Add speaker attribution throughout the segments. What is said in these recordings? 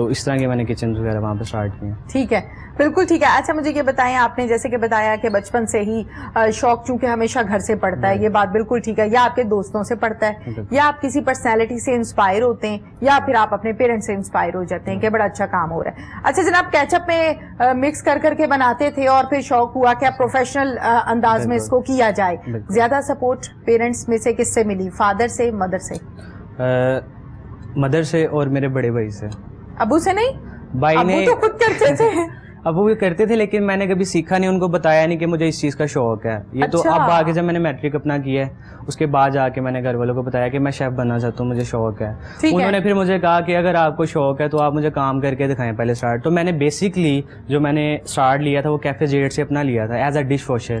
Speaker 1: تو اس طرح کے میں نے کچن وغیرہ وہاں پہ اسٹارٹ کیے.
Speaker 2: ٹھیک ہے, بالکل ٹھیک ہے. اچھا مجھے یہ بتائیں, آپ نے جیسے کہ بتایا کہ بچپن سے ہی شوق چونکہ ہمیشہ گھر سے پڑتا ہے, یہ بات بالکل ٹھیک ہے, یا آپ کے دوستوں سے پڑتا ہے, یا آپ کسی پرسنالٹی سے انسپائر ہوتے ہیں, یا پھر آپ اپنے پیرنٹس سے انسپائر ہو جاتے ہیں کہ بڑا اچھا کام ہو رہا ہے. اچھا جناب, کیچپ میں مکس کر کے بناتے تھے اور پھر شوق ہوا کہ اب پروفیشنل انداز میں اس کو کیا جائے. زیادہ سپورٹ پیرنٹس میں سے کس سے ملی, فادر سے, مدر سے؟
Speaker 1: مدر سے اور میرے بڑے بھائی سے.
Speaker 2: ابو سے نہیں؟
Speaker 1: بھائی نے
Speaker 2: ابو تو خود کرتے تھے.
Speaker 1: ابو بھی کرتے تھے لیکن میں نے کبھی سیکھا نہیں, ان کو بتایا نہیں کہ مجھے اس چیز کا شوق ہے. یہ تو اب آگے جب میں نے میٹرک اپنا کیا ہے اس کے بعد جا کے میں نے گھر والوں کو بتایا کہ میں شیف بننا چاہتا ہوں, مجھے شوق ہے. انہوں نے پھر مجھے کہا کہ اگر آپ کو شوق ہے تو آپ مجھے کام کر کے دکھائیں پہلے اسٹارٹ. تو میں نے بیسکلی جو میں نے اسٹارٹ لیا تھا وہ کیفے جیٹ سے اپنا لیا تھا ایز اے ڈش واشر.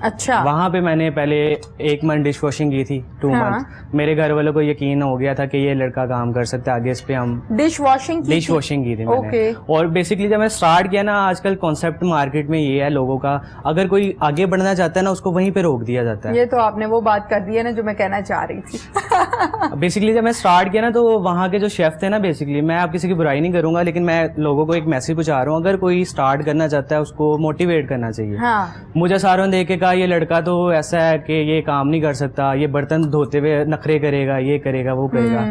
Speaker 2: اچھا,
Speaker 1: وہاں پہ میں نے پہلے 1 منتھ ڈش واشنگ کی تھی, 2 منتھ. میرے گھر والوں کو یقین ہو گیا تھا کہ یہ لڑکا کام کر سکتا ہے, آگے اس پہ ہم
Speaker 2: ڈش واشنگ
Speaker 1: کی تھی میں نے. اور بیسکلی جب میں اسٹارٹ کیا نا, آج کل کانسیپٹ مارکیٹ میں یہ ہے لوگوں کا, اگر کوئی آگے بڑھنا چاہتا ہے نا اس کو وہیں پہ روک دیا جاتا ہے.
Speaker 2: یہ تو آپ نے وہ بات کر دی ہے نا جو میں کہنا چاہ رہی تھی.
Speaker 1: بیسکلی جب میں اسٹارٹ کیا نا تو وہاں کے جو شیف تھے نا, بیسکلی میں آپ کسی کی برائی نہیں کروں گا لیکن میں لوگوں کو ایک میسج پہنچا رہا ہوں, اگر کوئی اسٹارٹ کرنا چاہتا ہے اس کو موٹیویٹ کرنا چاہیے. مجھے ساروں نے دیکھ کے کہا یہ لڑکا تو ایسا ہے کہ یہ کام نہیں کر سکتا, یہ برتن دھوتے ہوئے نخرے کرے گا, یہ کرے گا, وہ کرے گا.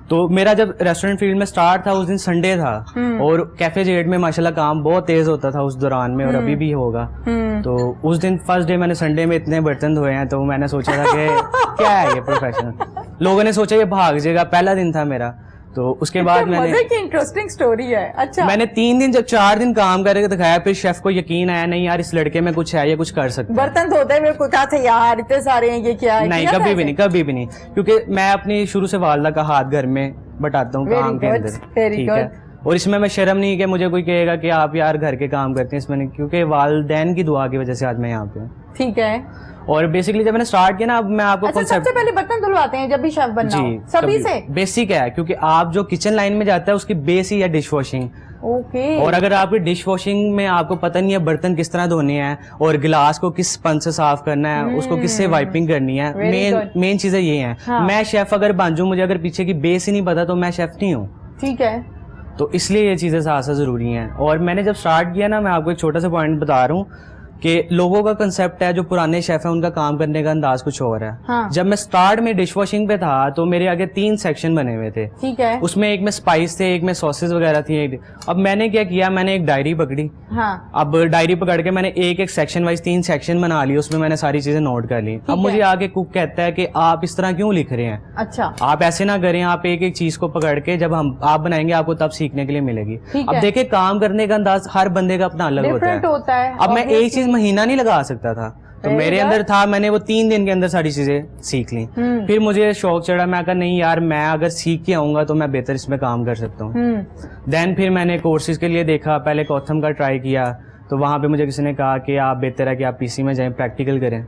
Speaker 1: تو میرا جب ریسٹورینٹ فیلڈ میں اسٹارٹ تھا اس دن سنڈے تھا, اور کیفے جیٹ میں ماشاءاللہ کام بہت تیز ہوتا تھا اس دوران میں, اور ابھی بھی ہوگا. تو اس دن فرسٹ ڈے میں نے سنڈے میں اتنے برتن دھوئے ہیں, تو میں نے سوچا تھا کہ کیا ہے یہ پروفیشن. لوگوں نے سوچا یہ بھاگ جائے گا, پہلا دن تھا میرا. تو اس کے بعد میں نے
Speaker 2: انٹرسٹنگ سٹوری ہے. اچھا,
Speaker 1: میں نے 3 دن جب 4 دن کام کر کے دکھایا, پھر شیف کو یقین آیا نہیں یار اس لڑکے میں کچھ ہے, یہ کچھ کر سکتا ہے.
Speaker 2: برتن دھوتے ہوئے کوئی کہا تھا یار اتنے سارے ہیں یہ کیا ہے؟
Speaker 1: نہیں, کبھی بھی نہیں, کیونکہ میں اپنی شروع سے والدہ کا ہاتھ گھر میں بٹاتا ہوں کام کے اندر. ٹھیک ہے, اور اس میں شرم نہیں کہ مجھے کوئی کہے گا کہ آپ یار گھر کے کام کرتے ہیں, اس میں نہیں, کیونکہ والدین کی دعا کی وجہ سے آج میں یہاں پہ ہوں.
Speaker 2: ٹھیک ہے.
Speaker 1: اور بیسکلی جب میں نے اسٹارٹ کیا نا, اب میں آپ کو
Speaker 2: سب سے پہلے برتن دھلواتے ہیں جب بھی شیف بننا ہو, سبھی سے
Speaker 1: بیسک ہے, کیونکہ آپ جو کچن لائن میں جاتا ہے اس کی بیس ہی ہے ڈش واشنگ. اور اگر آپ کی ڈش واشنگ میں آپ کو پتہ نہیں ہے برتن کس طرح دھونے ہیں اور گلاس کو کس پن سے صاف کرنا ہے, اس کو کس سے وائپنگ کرنی ہے, مین چیزیں یہ ہیں. میں شیف اگر بن جاؤں, مجھے اگر پیچھے کی بیس ہی نہیں پتا تو میں شیف نہیں ہوں.
Speaker 2: ٹھیک ہے.
Speaker 1: تو اس لیے یہ چیزیں ساتھ ساتھ ضروری ہیں. اور میں نے جب اسٹارٹ کیا نا, میں آپ کو ایک چھوٹا سا پوائنٹ بتا رہا ہوں کہ لوگوں کا کنسیپٹ ہے, جو پرانے شیف ہیں ان کا کام کرنے کا انداز کچھ اور ہے. جب میں اسٹارٹ میں ڈش واشنگ پہ تھا تو میرے آگے 3 سیکشن بنے ہوئے تھے.
Speaker 2: ٹھیک ہے.
Speaker 1: اس میں ایک میں اسپائس تھے, ایک میں سوسز وغیرہ تھی. اب میں نے کیا میں نے ایک ڈائری پکڑی. اب ڈائری پکڑ کے میں نے ایک سیکشن وائز 3 سیکشن بنا لی, اس میں میں نے ساری چیزیں نوٹ کر لی. اب مجھے آگے کوک کہتا ہے کہ آپ اس طرح کیوں لکھ رہے ہیں,
Speaker 2: اچھا
Speaker 1: آپ ایسے نہ کریں, آپ ایک چیز کو پکڑ کے جب آپ بنائیں گے آپ کو تب سیکھنے کے لیے ملے گی. اب دیکھیں کام کرنے کا انداز ہر بندے کا اپنا الگ ہوتا ہے. اب میں ایک چیز مہینہ نہیں لگا سکتا تھا, تو میرے اندر تھا, میں نے وہ 3 دن کے اندر ساری چیزیں سیکھ لی. پھر مجھے شوق چڑھا, میں کہا نہیں یار میں اگر سیکھ کے آؤں گا تو میں بہتر اس میں کام کر سکتا ہوں. دین پھر میں نے کورسز کے لیے دیکھا, پہلے کوتھم کا ٹرائی کیا, تو وہاں پہ مجھے کسی نے کہا کہ آپ بہتر ہے کہ آپ پی سی میں جائیں پریکٹیکل کریں.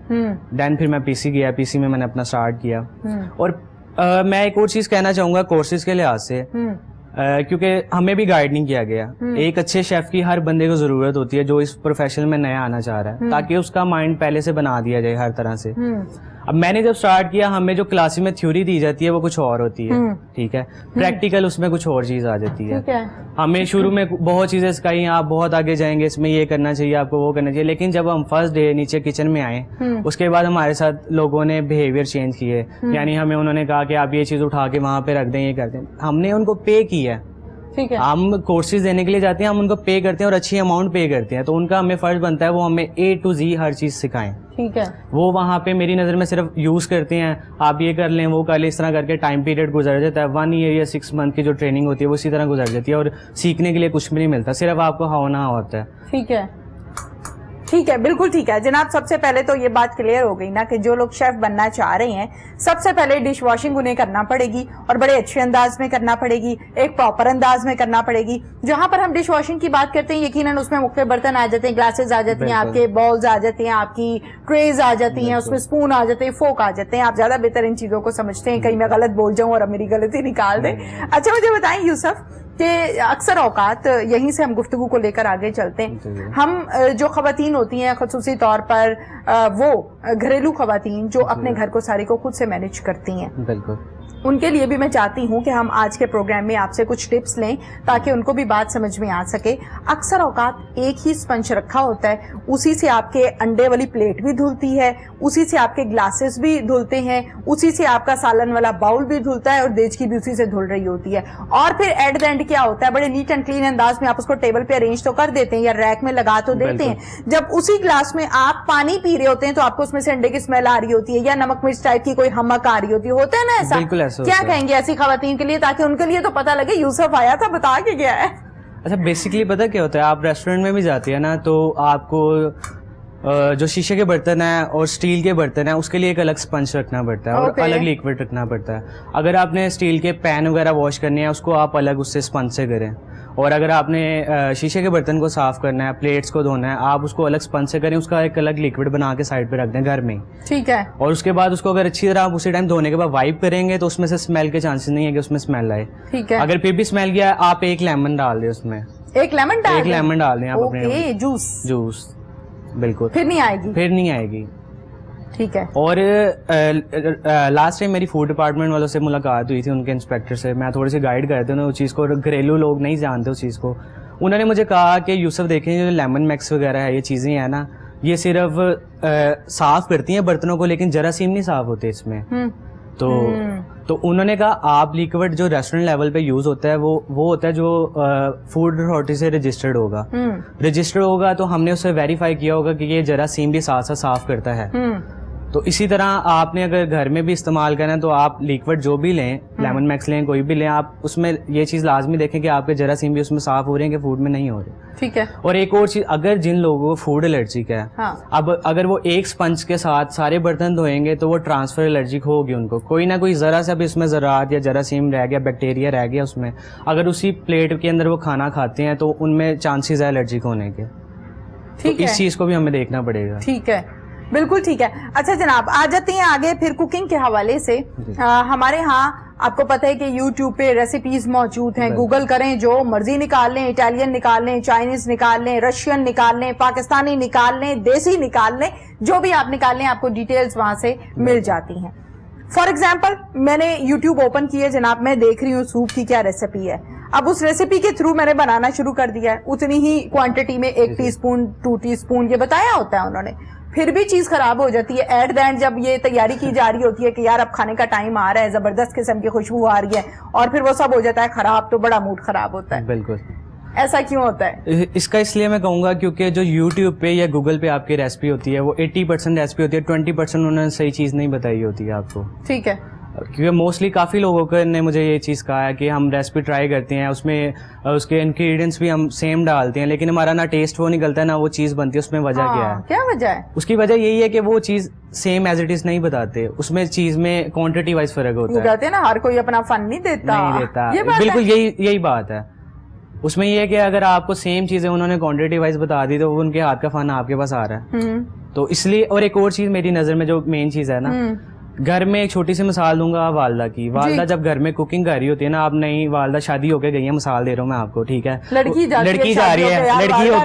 Speaker 1: دین پھر میں پی سی گیا, پی سی میں نے اپنا اسٹارٹ کیا. اور میں ایک اور چیز کہنا چاہوں گا کورسز کے لحاظ سے, کیونکہ ہمیں بھی گائیڈ نہیں کیا گیا. ایک اچھے شیف کی ہر بندے کو ضرورت ہوتی ہے جو اس پروفیشن میں نیا آنا چاہ رہا ہے, تاکہ اس کا مائنڈ پہلے سے بنا دیا جائے ہر طرح سے. اب میں نے جب اسٹارٹ کیا, ہمیں جو کلاس میں تھیوری دی جاتی ہے وہ کچھ اور ہوتی ہے. ٹھیک ہے, پریکٹیکل اس میں کچھ اور چیز آ جاتی ہے. ہمیں شروع میں بہت چیزیں سکھائی, آپ بہت آگے جائیں گے, اس میں یہ کرنا چاہیے, آپ کو وہ کرنا چاہیے. لیکن جب ہم فرسٹ ڈے نیچے کچن میں آئے, اس کے بعد ہمارے ساتھ لوگوں نے بہیویئر چینج کیے. یعنی ہمیں انہوں نے کہا کہ آپ یہ چیز اٹھا کے وہاں پہ رکھ دیں, یہ کر دیں. ہم نے ان کو پے کیا ہے. ہم کورسز دینے کے لیے جاتے ہیں, ہم ان کو پے کرتے ہیں اور اچھی اماؤنٹ پے کرتے ہیں, تو ان کا ہمیں فرض بنتا ہے وہ ہمیں A to Z ہر چیز سکھائیں. ٹھیک ہے. وہ وہاں پہ میری نظر میں صرف یوز کرتے ہیں, آپ یہ کر لیں وہ کر لیں, اس طرح کر کے ٹائم پیریڈ گزر جاتا ہے. 1 year یا 6 month کی جو ٹریننگ ہوتی ہے وہ اسی طرح گزر جاتی ہے, اور سیکھنے کے لیے کچھ بھی نہیں ملتا, صرف آپ کو ہونا ہوتا ہے. ٹھیک ہے.
Speaker 2: ٹھیک ہے, بالکل ٹھیک ہے جناب. سب سے پہلے تو یہ بات کلیئر ہو گئی نا کہ جو لوگ شیف بننا چاہ رہے ہیں, سب سے پہلے ڈش واشنگ انہیں کرنا پڑے گی, اور بڑے اچھے انداز میں کرنا پڑے گی, ایک پراپر انداز میں کرنا پڑے گی. جہاں پر ہم ڈش واشنگ کی بات کرتے ہیں, یقیناً اس میں مختلف برتن آ جاتے ہیں, گلاسز آ جاتی ہیں, آپ کے بولز آ جاتی ہیں, آپ کی ٹریز آ جاتی ہیں, اس میں اسپون آ جاتے ہیں, فوک آ جاتے ہیں. آپ زیادہ بہتر ان چیزوں کو سمجھتے ہیں, کہیں میں غلط بول جاؤں اور اب میری غلطی نکال دیں. اچھا مجھے بتائیں یوسف کہ اکثر اوقات یہیں سے ہم گفتگو کو لے کر آگے چلتے ہیں. ہم جو خواتین ہوتی ہیں خصوصی طور پر وہ گھریلو خواتین جو اپنے گھر کو سارے کو خود سے مینج کرتی ہیں,
Speaker 1: بالکل
Speaker 2: ان کے لیے بھی میں چاہتی ہوں کہ ہم آج کے پروگرام میں آپ سے کچھ ٹپس لیں تاکہ ان کو بھی بات سمجھ میں آ سکے. اکثر اوقات ایک ہی اسپنج رکھا ہوتا ہے, اسی سے آپ کے انڈے والی پلیٹ بھی دھلتی ہے, اسی سے آپ کے گلاسز بھی دھلتے ہیں, اسی سے آپ کا سالن والا باؤل بھی دھلتا ہے اور دیچکی بھی اسی سے دھل رہی ہوتی ہے. اور پھر ایٹ دا اینڈ کیا ہوتا ہے, بڑے نیٹ اینڈ کلین انداز میں آپ اس کو ٹیبل پہ ارینج تو کر دیتے ہیں یا ریک میں لگا تو دیتے ہیں. جب اسی گلاس میں آپ پانی پی رہے ہوتے ہیں تو آپ کو اس میں سے انڈے کی اسمیل آ رہی ہوتی ہے یا نمک مرچ ٹائپ کی کوئی ہمک آ رہی ہوتی ہے. ہوتا ہے نا ایسا؟ کیا کہیں گے ایسی خواتین کے لیے تاکہ ان کے لیے تو پتہ لگے یوسف آیا تھا بتا کے گیا ہے.
Speaker 1: اچھا بیسیکلی پتہ کیا ہوتا ہے, آپ ریسٹورینٹ میں بھی جاتی ہے نا تو آپ کو جو شیشے کے برتن ہیں اور اسٹیل کے برتن ہیں اس کے لیے ایک الگ اسپنج رکھنا پڑتا ہے اور الگ لیکوڈ رکھنا پڑتا ہے. اگر آپ نے اسٹیل کے پین وغیرہ واش کرنے ہیں اس کو آپ الگ اس سے اسپنج سے کریں, اور اگر آپ نے شیشے کے برتن کو صاف کرنا ہے, پلیٹس کو دھونا ہے, آپ اس کو الگ اسپنج سے کریں, اس کا ایک الگ لیکوڈ بنا کے سائڈ پہ رکھ دیں گھر میں ہی.
Speaker 2: ٹھیک ہے. اور
Speaker 1: اس کے بعد اس کو اگر اچھی طرح آپ اسی ٹائم دھونے کے بعد وائپ کریں گے تو اس میں سے اسمیل کے چانسز نہیں ہے کہ اس میں اسمیل آئے.
Speaker 2: ٹھیک ہے.
Speaker 1: اگر پھر بھی اسمیل گیا آپ ایک لیمن ڈال دیں اس میں,
Speaker 2: ایک لیمن ڈال دیں
Speaker 1: آپ اپنے
Speaker 2: جوس,
Speaker 1: بالکل,
Speaker 2: پھر نہیں آئے گی. ٹھیک ہے.
Speaker 1: اور لاسٹ ٹائم میری فوڈ ڈپارٹمنٹ والوں سے ملاقات ہوئی تھی, ان کے انسپیکٹر سے, میں تھوڑی سی گائیڈ کرتے ہیں اس چیز کو, گھریلو لوگ نہیں جانتے اس چیز کو. انہوں نے مجھے کہا کہ یوسف دیکھیں جو لیمن میکس وغیرہ ہے یہ چیزیں ہیں نا یہ صرف صاف کرتی ہیں برتنوں کو لیکن جراثیم نہیں صاف ہوتے اس میں. تو انہوں نے کہا آپ لیکوڈ جو ریسٹورینٹ لیول پہ یوز ہوتا ہے وہ ہوتا ہے جو فوڈ اتھارٹی سے رجسٹرڈ ہوگا تو ہم نے اسے ویریفائی کیا ہوگا کہ یہ جراثیم بھی ساتھ ساتھ صاف کرتا ہے. تو اسی طرح آپ نے اگر گھر میں بھی استعمال کرنا ہے تو آپ لیکوڈ جو بھی لیں, لیمن میکس لیں, کوئی بھی لیں, آپ اس میں یہ چیز لازمی دیکھیں کہ آپ کے جراثیم بھی اس میں صاف ہو رہے ہیں کہ فوڈ میں نہیں ہو رہے.
Speaker 2: ٹھیک ہے. اور
Speaker 1: ایک اور چیز, اگر جن لوگوں کو فوڈ الرجک ہے, اب اگر وہ ایک اسپنج کے ساتھ سارے برتن دھوئیں گے تو وہ ٹرانسفر الرجک ہوگی ان کو, کوئی نہ کوئی ذرا سا بھی اس میں ذرات یا جراثیم رہ گیا, بیکٹیریا رہ گیا اس میں, اگر اسی پلیٹ کے اندر وہ کھانا کھاتے ہیں تو ان میں چانسز ہے الرجک ہونے کے. اس چیز کو بھی ہمیں دیکھنا پڑے گا.
Speaker 2: ٹھیک ہے, بالکل ٹھیک ہے. اچھا جناب آ جاتے ہیں آگے پھر کوکنگ کے حوالے سے. ہمارے ہاں آپ کو پتہ ہے کہ یوٹیوب پہ ریسیپیز موجود ہیں, گوگل کریں جو مرضی نکال لیں, اٹالین نکال لیں, چائنیز نکال لیں, رشین نکال لیں, پاکستانی نکال لیں, دیسی نکال لیں, جو بھی آپ نکال لیں آپ کو ڈیٹیلز وہاں سے مل جاتی ہیں. فار ایگزامپل میں نے یوٹیوب اوپن کی ہے جناب, میں دیکھ رہی ہوں سوپ کی کیا ریسیپی ہے. اب اس ریسیپی کے تھرو میں نے بنانا شروع کر دیا ہے, اتنی ہی کوانٹٹی میں 1 ٹی اسپون 2 ٹی اسپون یہ بتایا ہوتا ہے انہوں نے, پھر بھی چیز خراب ہو جاتی ہے. ایٹ دا اینڈ جب یہ تیاری کی جا رہی ہوتی ہے کہ یار اب کھانے کا ٹائم آ رہا ہے, زبردست قسم کی خوشبو آ رہی ہے, اور پھر وہ سب ہو جاتا ہے خراب, تو بڑا موڈ خراب ہوتا ہے.
Speaker 1: بالکل.
Speaker 2: ایسا کیوں ہوتا ہے؟
Speaker 1: اس کا اس لیے میں کہوں گا کیونکہ جو یوٹیوب پہ یا گوگل پہ آپ کی ریسپی ہوتی ہے وہ 80% ریسپی ہوتی ہے, 20% انہوں نے صحیح چیز نہیں بتائی ہوتی ہے آپ کو.
Speaker 2: ٹھیک ہے.
Speaker 1: کیونکہ موسٹلی کافی لوگوں نے مجھے یہ چیز کہا ہے کہ ہم ریسپی ٹرائی کرتے ہیں, اس میں اس کے انگریڈینٹس بھی ہم سیم ڈالتے ہیں لیکن ہمارا نہ ٹیسٹ وہ نکلتا ہے نہ وہ چیز بنتی ہے. اس میں وجہ کیا ہے؟
Speaker 2: کیا وجہ ہے؟
Speaker 1: اس کی وجہ یہی ہے کہ وہ چیز سیم ایز اٹ از نہیں بتاتے, اس میں چیز میں کوانٹٹی وائز فرق ہوتا ہے.
Speaker 2: کہتے ہیں نا ہر کوئی اپنا فن نہیں دیتا.
Speaker 1: بالکل یہی بات ہے. اس میں یہ ہے کہ اگر آپ کو سیم چیزیں انہوں نے کوانٹٹی وائز بتا دی تو ان کے ہاتھ کا فن آپ کے پاس آ رہا ہے. تو اس لیے, اور ایک اور چیز میری نظر میں جو مین چیز ہے نا, گھر میں ایک چھوٹی سی مثال دوں گا والدہ کی. والدہ جب گھر میں کوکنگ کر رہی ہوتی ہے نا, آپ نہیں والدہ شادی ہو کے گئی ہے, مثال دے رہا ہوں میں آپ کو, ٹھیک ہے, لڑکی جا رہی ہے, لڑکی ہو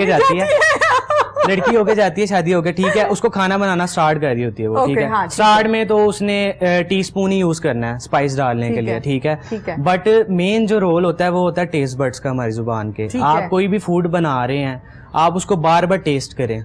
Speaker 1: کے جاتی ہے شادی ہو کے, ٹھیک ہے, اس کو کھانا بنانا اسٹارٹ کر رہی ہوتی ہے وہ, ٹھیک ہے, اسٹارٹ میں تو اس نے ٹی اسپون ہی یوز کرنا ہے اسپائس ڈالنے کے لیے, ٹھیک ہے, بٹ مین جو رول ہوتا ہے وہ ہوتا ہے ٹیسٹ بڈس کا ہماری زبان کے. آپ کوئی بھی فوڈ بنا رہے ہیں آپ اس کو بار بار ٹیسٹ کریں.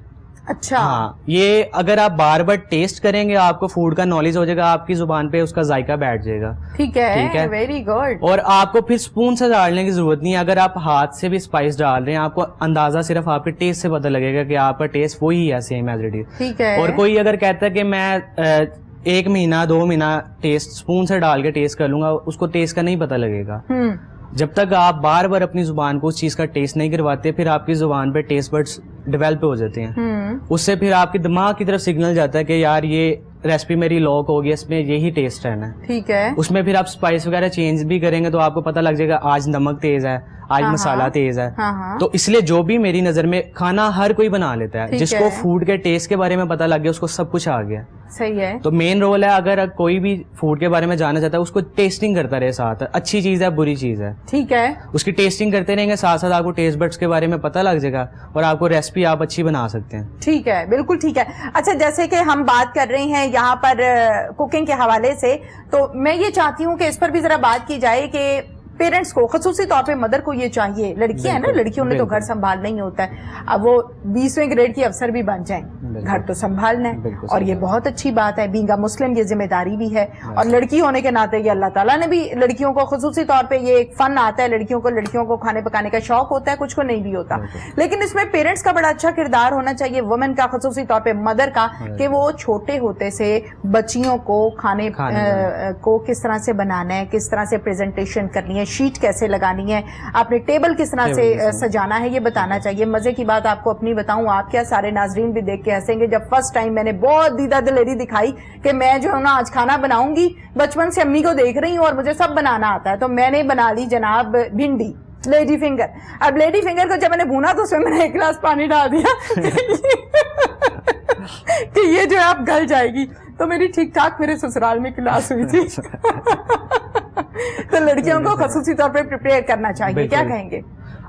Speaker 2: اچھا.
Speaker 1: ہاں, یہ اگر آپ بار بار ٹیسٹ کریں گے آپ کو فوڈ کا نالج ہو جائے گا, آپ کی زبان پہ اس کا ذائقہ بیٹھ جائے گا.
Speaker 2: ٹھیک ہے, ویری گڈ.
Speaker 1: اور آپ کو پھر اسپون سے ڈالنے کی ضرورت نہیں ہے, اگر آپ ہاتھ سے بھی اسپائس ڈال رہے ہیں آپ کو اندازہ صرف آپ کے ٹیسٹ سے پتہ لگے گا کہ آپ کا ٹیسٹ وہی ہے, سیم ایز اٹ از.
Speaker 2: ٹھیک ہے.
Speaker 1: اور کوئی اگر کہتا ہے کہ میں 1 مہینہ 2 مہینہ ٹیسٹ اسپون سے ڈال کے ٹیسٹ کر لوں گا, اس کو ٹیسٹ کا نہیں پتہ لگے گا. جب تک آپ بار بار اپنی زبان کو اس چیز کا ٹیسٹ نہیں کرواتے پھر آپ کی زبان پہ ٹیسٹ بڈس ڈیولپ ہو جاتے ہیں. اس سے پھر آپ کے دماغ کی طرف سگنل جاتا ہے کہ یار یہ ریسپی میری لاک ہو گئی, اس میں یہی ٹیسٹ رہنا ہے.
Speaker 2: ٹھیک ہے. اس
Speaker 1: میں پھر آپ اسپائس وغیرہ چینج بھی کریں گے تو آپ کو پتہ لگ جائے گا آج نمک تیز ہے, آج مسالہ تیز ہے. تو اس لیے جو بھی میری نظر میں کھانا ہر کوئی بنا لیتا ہے, جس کو فوڈ کے ٹیسٹ کے بارے میں پتہ لگ گیا اس کو سب کچھ آ گیا.
Speaker 2: صحیح ہے.
Speaker 1: تو مین رول ہے اگر کوئی بھی فوڈ کے بارے میں جاننا چاہتا ہے اس کو ٹیسٹنگ کرتا رہے ساتھ, اچھی چیز ہے بری چیز ہے,
Speaker 2: ٹھیک ہے,
Speaker 1: اس کی ٹیسٹنگ کرتے رہیں گے ساتھ ساتھ آپ کو ٹیسٹ بڈس کے بارے میں پتہ لگ جائے گا اور آپ کو ریسپی آپ اچھی بنا سکتے ہیں.
Speaker 2: ٹھیک ہے, بالکل ٹھیک ہے. اچھا جیسے کہ ہم بات کر رہے ہیں یہاں پر کوکنگ کے حوالے سے, تو میں یہ چاہتی ہوں کہ اس پر بھی ذرا بات کی جائے کہ پیرنٹس کو, خصوصی طور پہ مدر کو یہ چاہیے, لڑکیاں ہیں نا, لڑکیوں نے تو گھر سنبھالنا ہی ہوتا ہے, اب وہ 20ویں گریڈ کی افسر بھی بن جائیں, گھر تو سنبھالنا ہے, اور یہ بہت اچھی بات ہے, بینگ مسلم یہ ذمہ داری بھی ہے, اور لڑکی ہونے کے ناطے یہ اللہ تعالیٰ نے بھی لڑکیوں کو خصوصی طور پہ یہ ایک فن آتا ہے, لڑکیوں کو کھانے پکانے کا شوق ہوتا ہے, کچھ کو نہیں بھی ہوتا, لیکن اس میں پیرنٹس کا بڑا اچھا کردار ہونا چاہیے, وومن کا, خصوصی طور پہ مدر کا, کہ وہ چھوٹے ہوتے سے بچیوں کو کھانے کو کس طرح سے بنانا ہے, کس طرح سے پریزنٹیشن کرنی ہے, شیٹ کیسے لگانی ہے, آپ نے ٹیبل کس طرح سے سجانا ہے, یہ بتانا چاہیے. مزے کی بات آپ کو اپنی بتاؤں, آپ کیا سارے ناظرین بھی دیکھ کے ہنسیں گے, جب فرسٹ ٹائم میں نے بہت دیدہ دلیری دکھائی کہ میں جو ہے نا آج کھانا بناؤں گی, بچپن سے امی کو دیکھ رہی ہوں اور مجھے سب بنانا آتا ہے, تو میں نے بنا لی جناب بھنڈی, لیڈی فنگر. اب لیڈی فنگر کو جب میں نے بھونا تو اس میں نے 1 گلاس پانی ڈال دیا کہ یہ جو ہے اب گل جائے گی, تو میری ٹھیک ٹھاک میرے سسرال میں کلاس ہوئی تھی. تو لڑکیوں کو خصوصی طور پہ پریپیئر کرنا چاہیے, کیا کہیں گے؟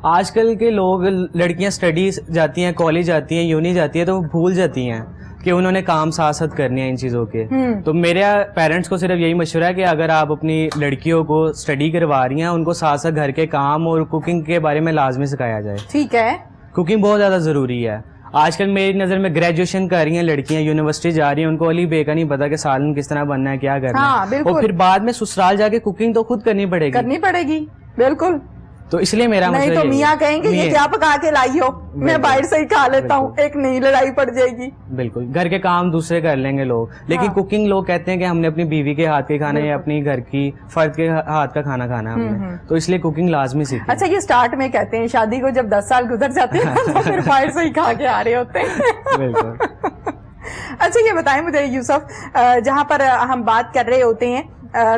Speaker 1: آج کل کے لوگ, لڑکیاں اسٹڈیز جاتی ہیں, کالج جاتی ہیں, یونی جاتی ہیں, تو وہ بھول جاتی ہیں کہ انہوں نے کام ساتھ ساتھ کرنے ہیں ان چیزوں کے. تو میرے پیرنٹس کو صرف یہی مشورہ ہے کہ اگر آپ اپنی لڑکیوں کو اسٹڈی کروا رہی ہیں, ان کو ساتھ ساتھ گھر کے کام اور کوکنگ کے بارے میں لازمی سکھایا جائے. ٹھیک ہے, کوکنگ بہت زیادہ ضروری ہے. آج کل میری نظر میں گریجویشن کر رہی ہیں لڑکیاں, یونیورسٹی جا رہی ہیں, ان کو علی بے کا نہیں پتا کہ سالن کس طرح بننا ہے, کیا کرنا ہے, اور پھر بعد میں سسرال جا کے کوکنگ تو خود کرنی پڑے گی. بالکل. تو اس لیے میرا
Speaker 2: نہیں تو میاں کہیں گے یہ کیا پکا کے لائی ہو, میں باہر سے ہی کھا لیتا ہوں, ایک نئی لڑائی پڑ جائے گی.
Speaker 1: بالکل, گھر کے کام دوسرے کر لیں گے لوگ, لیکن کوکنگ لوگ کہتے ہیں کہ ہم نے اپنی بیوی کے ہاتھ کے کھانا یا اپنی گھر کی فرد کے ہاتھ کا کھانا کھانا ہے ہم نے, تو اس لیے کوکنگ لازمی سیکھیں.
Speaker 2: اچھا, یہ سٹارٹ میں کہتے ہیں, شادی کو جب 10 سال گزر جاتے ہیں تو پھر باہر سے ہی کھا کے آ رہے ہوتے ہیں. بالکل. اچھا یہ بتائیں مجھے یوسف, جہاں پر ہم بات کر رہے ہوتے ہیں